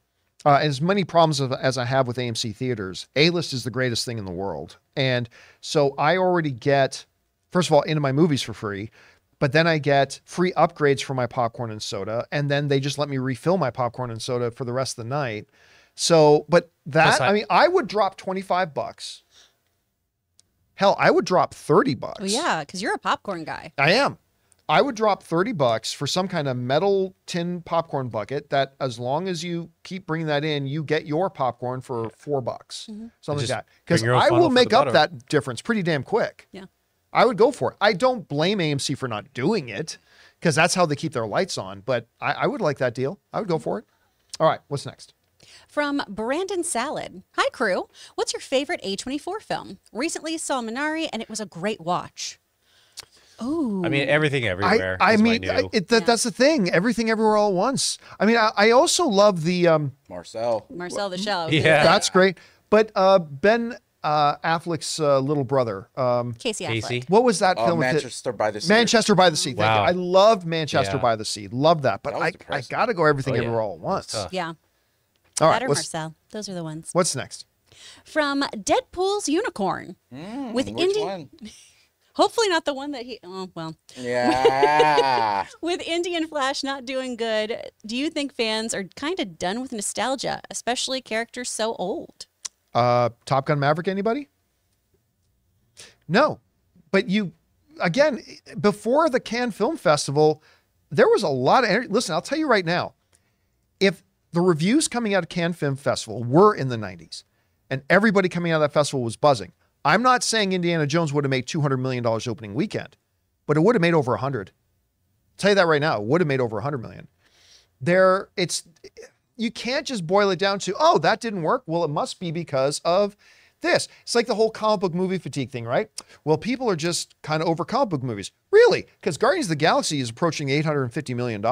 as many problems as I have with AMC theaters, A-List is the greatest thing in the world. And so I already get, first of all, into my movies for free, but then I get free upgrades for my popcorn and soda. And then they just let me refill my popcorn and soda for the rest of the night. So, but that, Plus, I mean, I would drop $25. Hell, I would drop $30. Oh yeah, because you're a popcorn guy. I am. I would drop $30 for some kind of metal tin popcorn bucket that as long as you keep bringing that in, you get your popcorn for $4. Something like Just that. Because bring your own I funnel will for make the up butter. that difference pretty damn quick. Yeah. I would go for it. I don't blame AMC for not doing it because that's how they keep their lights on. But I would like that deal. I would go for it. All right, what's next? From Brandon Salad. Hi, crew. What's your favorite A24 film? Recently saw Minari, and it was a great watch. Oh. I mean, Everything Everywhere. I is my mean, new- that's the thing. Everything Everywhere All at Once. I mean, I also love the Marcel. Marcel the Shell. Yeah. that's great. But Ben Affleck's little brother. Casey Affleck. Casey. What was that film? with it? Manchester by the Sea. Manchester by the Sea. Thank Wow. you. I loved Manchester Yeah. by the Sea. Love that. But That was I depressing. got to go Everything Oh, yeah. Everywhere All at Once. tough. Yeah. All right. That or What's, Marcel. Those are the ones. what's next? From Deadpool's Unicorn. With Which Indy. one? Hopefully not the one that he. Oh, well. Yeah. With Indy and Flash not doing good, do you think fans are kind of done with nostalgia, especially characters so old? Top Gun Maverick, anybody? No. But again, before the Cannes Film Festival, there was a lot of energy. Listen, I'll tell you right now, if the reviews coming out of Cannes Film Festival were in the 90s and everybody coming out of that festival was buzzing, I'm not saying Indiana Jones would have made $200 million opening weekend, but it would have made over 100. I'll tell you that right now, it would have made over 100 million. You can't just boil it down to, oh, that didn't work. Well, it must be because of this. It's like the whole comic book movie fatigue thing, right? Well, people are just kind of over comic book movies. Really? Because Guardians of the Galaxy is approaching $850 million.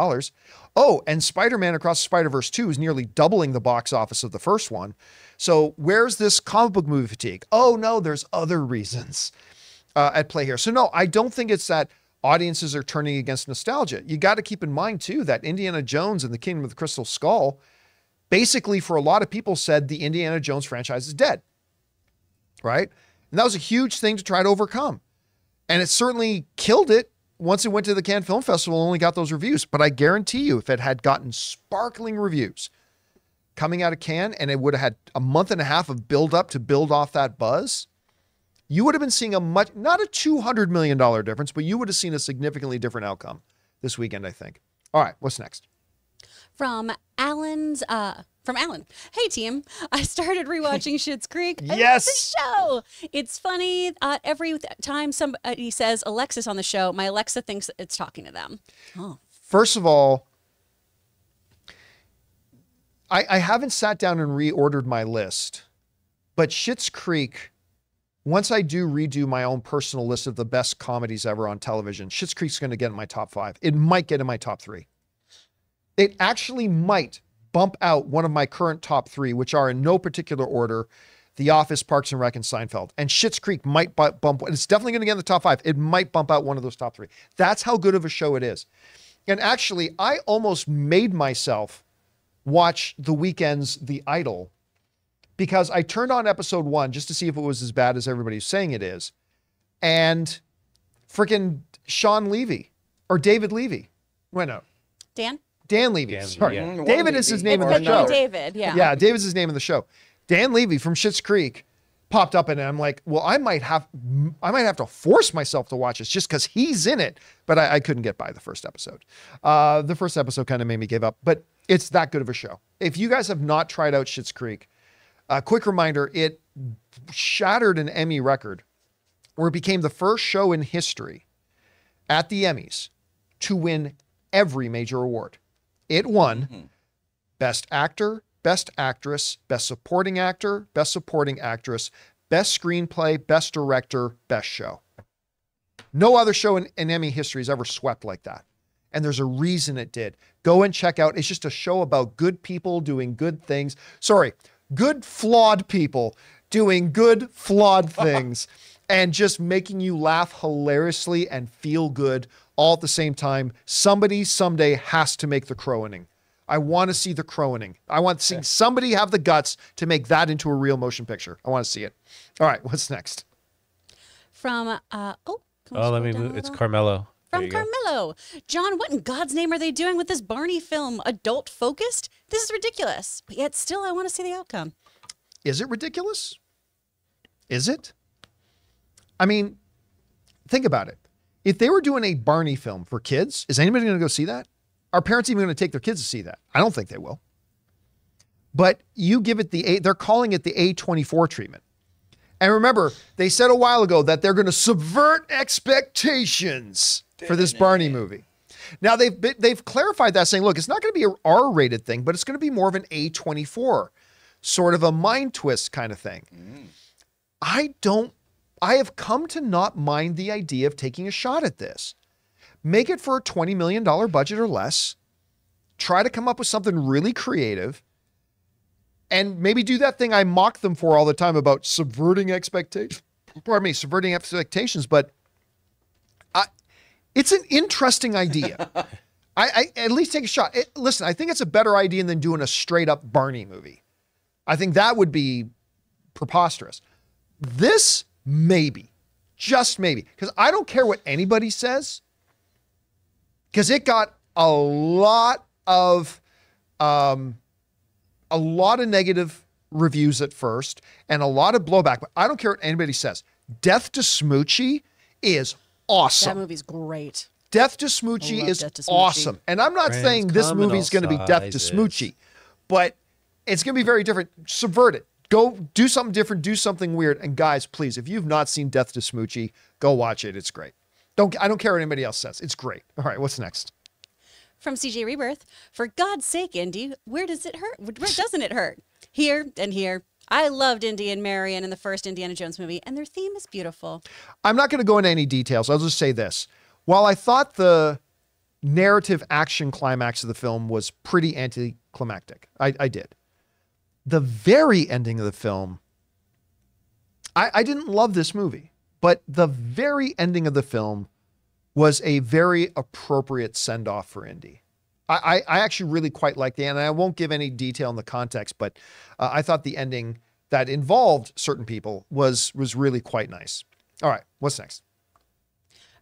Oh, and Spider-Man Across the Spider-Verse 2 is nearly doubling the box office of the first one. So where's this comic book movie fatigue? Oh, no, there's other reasons at play here. So no, I don't think it's that audiences are turning against nostalgia. You got to keep in mind, too, that Indiana Jones and the Kingdom of the Crystal Skull basically, for a lot of people, said the Indiana Jones franchise is dead. Right? And that was a huge thing to try to overcome. And it certainly killed it once it went to the Cannes Film Festival and only got those reviews. But I guarantee you, if it had gotten sparkling reviews coming out of Cannes and it would have had a month and a half of build up to build off that buzz, you would have been seeing not a $200 million difference, but you would have seen a significantly different outcome this weekend, I think. All right, what's next? From Alan. Hey team, I started rewatching Schitt's Creek. I love Yes! this show. It's funny. Every time somebody says Alexis on the show, my Alexa thinks it's talking to them. Oh. First of all, I haven't sat down and reordered my list, but Schitt's Creek, once I do redo my own personal list of the best comedies ever on television, Schitt's Creek's going to get in my top 5. It might get in my top 3. It actually might bump out one of my current top 3, which are in no particular order: The Office, Parks and Rec, and Seinfeld. And Schitt's Creek might bump. It's definitely going to get in the top 5. It might bump out one of those top 3. That's how good of a show it is. And actually, I almost made myself watch the weekend's The Idol because I turned on episode 1 just to see if it was as bad as everybody's saying it is. And freaking Sean Levy or David Levy. Wait, no. Dan Levy. Dan, Sorry. yeah. David is his name in It's the show. David, yeah. Yeah, David's his name in the show. Dan Levy from Schitt's Creek popped up and I'm like, well, I might have to force myself to watch this just because he's in it. But I couldn't get by the first episode. The first episode kind of made me give up, but it's that good of a show. If you guys have not tried out Schitt's Creek, a quick reminder, it shattered an Emmy record where it became the first show in history at the Emmys to win every major award. It won Best Actor, Best Actress, Best Supporting Actor, Best Supporting Actress, Best Screenplay, Best Director, Best Show. No other show in Emmy history has ever swept like that. And there's a reason it did. Go and check out. It's just a show about good people doing good things. Sorry, good flawed people doing good flawed things and just making you laugh hilariously and feel good all at the same time. Somebody someday has to make the Crowaning. I want to see the Crowaning. I want to see somebody have the guts to make that into a real motion picture. I want to see it. All right, what's next? From Let me move. It's Carmelo. There From you go. Carmelo. John, what in God's name are they doing with this Barney film? Adult focused? This is ridiculous. But yet still I want to see the outcome. Is it ridiculous? Is it? I mean, think about it. If they were doing a Barney film for kids, is anybody going to go see that? Are parents even going to take their kids to see that? I don't think they will. But you give it they're calling it the A24 treatment. And remember, they said a while ago that they're going to subvert expectations for this Barney movie. Now they've clarified that, saying, look, it's not going to be an R-rated thing, but it's going to be more of an A24, sort of a mind twist kind of thing. I have come to not mind the idea of taking a shot at this. Make it for a $20 million budget or less. Try to come up with something really creative. And maybe do that thing I mock them for all the time about subverting expectations. Pardon me, subverting expectations. But it's an interesting idea. I at least take a shot. Listen, I think it's a better idea than doing a straight up Barney movie. I think that would be preposterous. This, maybe. Just maybe. Because I don't care what anybody says. Because it got a lot of negative reviews at first and a lot of blowback, but I don't care what anybody says. Death to Smoochie is awesome. That movie's great. Death to Smoochie is Death to Smoochie. awesome. And I'm not saying this come in movie's all going to be Death to sizes. Smoochie, but it's going to be very different. Subvert it. Go do something different, do something weird. And guys, please, if you've not seen Death to Smoochie, go watch it. It's great. I don't care what anybody else says. It's great. All right, what's next? From CJ Rebirth, for God's sake, Indy, where does it hurt? Where doesn't it hurt? Here and here. I loved Indy and Marion in the first Indiana Jones movie, and their theme is beautiful. I'm not going to go into any details. I'll just say this. While I thought the narrative action climax of the film was pretty anticlimactic, I did. The very ending of the film, I didn't love this movie, but the very ending of the film was a very appropriate send-off for Indy. I actually really quite liked the end, and I won't give any detail in the context, but I thought the ending that involved certain people was really quite nice. All right, what's next?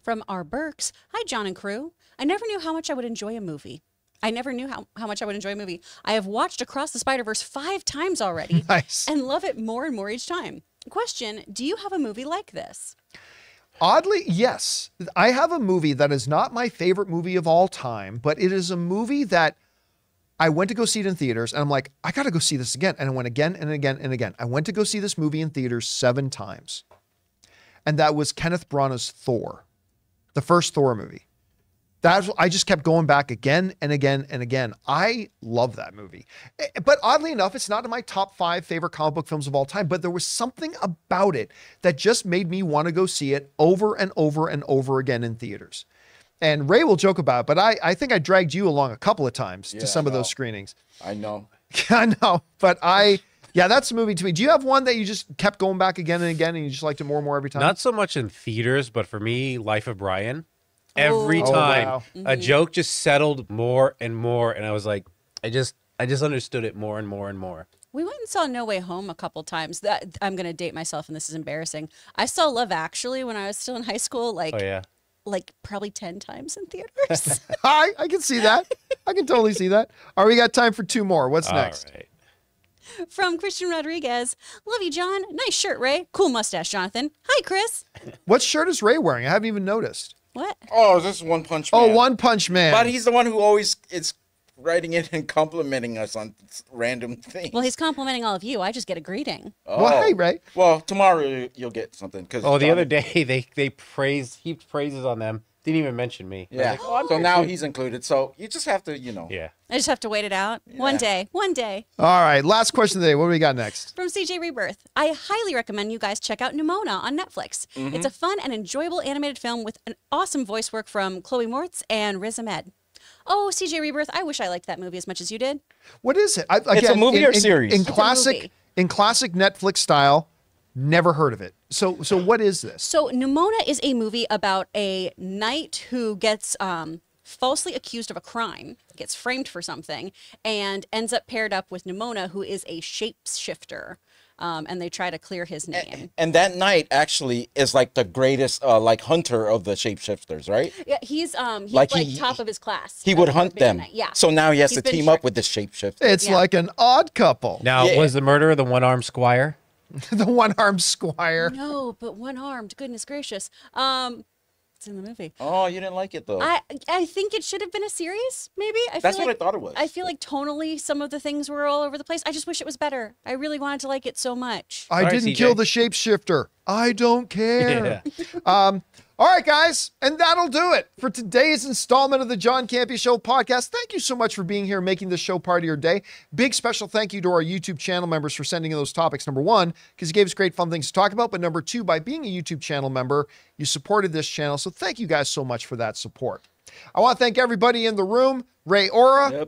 From R. Burks, hi, John and crew. I never knew how much I would enjoy a movie. I never knew how much I would enjoy a movie. I have watched Across the Spider-Verse 5 times already. Nice. And love it more and more each time. Question, do you have a movie like this? Oddly, yes. I have a movie that is not my favorite movie of all time, but it is a movie that I went to go see it in theaters, and I'm like, I got to go see this again. And I went again and again and again. I went to go see this movie in theaters 7 times. And that was Kenneth Branagh's Thor, the first Thor movie. I just kept going back again and again and again. I love that movie. But oddly enough, it's not in my top 5 favorite comic book films of all time, but there was something about it that just made me want to go see it over and over and over again in theaters. And Ray will joke about it, but I think I dragged you along a couple of times to some of those screenings. I know. I know, but yeah, that's a movie to me. Do you have one that you just kept going back again and again and you just liked it more and more every time? Not so much in theaters, but for me, Life of Brian. Every Oh, time wow. a joke just settled more and more, and I was like, I just understood it more and more and more. We went and saw No Way Home a couple times. That I'm going to date myself, and this is embarrassing. I saw Love Actually when I was still in high school, like probably 10 times in theaters. I can see that. I can totally see that. All right, we got time for 2 more. What's next? All right. From Christian Rodriguez, love you, John. Nice shirt, Ray. Cool mustache, Jonathan. Hi, Chris. What shirt is Ray wearing? I haven't even noticed. What? Oh, this is One Punch Man. Oh, One Punch Man. But he's the one who always is writing in and complimenting us on random things. Well, he's complimenting all of you. I just get a greeting. Well, hey, Ray. Well, tomorrow you'll get something. Oh, the other day they heaped praises on them. Didn't even mention me. Yeah. I was like, So now he's included. So you just have to, yeah. I just have to wait it out. One day. One day. All right, last question of the day. What do we got next? From CJ Rebirth, I highly recommend you guys check out Nimona on Netflix. It's a fun and enjoyable animated film with an awesome voice work from Chloe Moretz and Riz Ahmed. Oh, CJ Rebirth, I wish I liked that movie as much as you did. What is it? It's a movie or series? In It's a classic Netflix style, never heard of it. So what is this? So Nimona is a movie about a knight who gets falsely accused of a crime, gets framed for something, and ends up paired up with Nimona, who is a shapeshifter. And they try to clear his name. And that knight actually is like the greatest like hunter of the shapeshifters, right? Yeah, he's Like like, he- top of his class. He would of hunt being a them. knight. Yeah. So now he has He's to been team up tricked. with the shapeshifter. It's Yeah. like an odd couple. Now, Yeah. was the murderer the one-armed squire? The one-armed squire. No, but one-armed. Goodness gracious. It's in the movie. Oh, you didn't like it though. I think it should have been a series, maybe. That's what I thought it was. I feel like tonally some of the things were all over the place. I just wish it was better. I really wanted to like it so much. I Sorry, didn't CJ. kill the shapeshifter. I don't care. All right, guys, and that'll do it for today's installment of the John Campea Show podcast. Thank you so much for being here and making this show part of your day. Big special thank you to our YouTube channel members for sending in those topics. Number one, because you gave us great fun things to talk about. But number two, by being a YouTube channel member, you supported this channel. So thank you guys so much for that support. I want to thank everybody in the room, Ray Ora,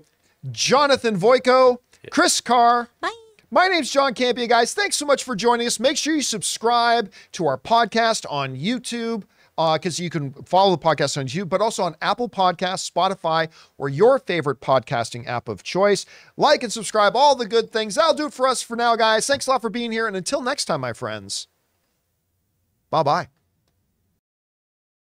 Jonathan Voico, Chris Carr. Bye. My name's John Campea, guys. Thanks so much for joining us. Make sure you subscribe to our podcast on YouTube, because you can follow the podcast on YouTube, but also on Apple Podcasts, Spotify, or your favorite podcasting app of choice. Like and subscribe, all the good things. That'll do it for us for now, guys. Thanks a lot for being here, and until next time, my friends, bye-bye.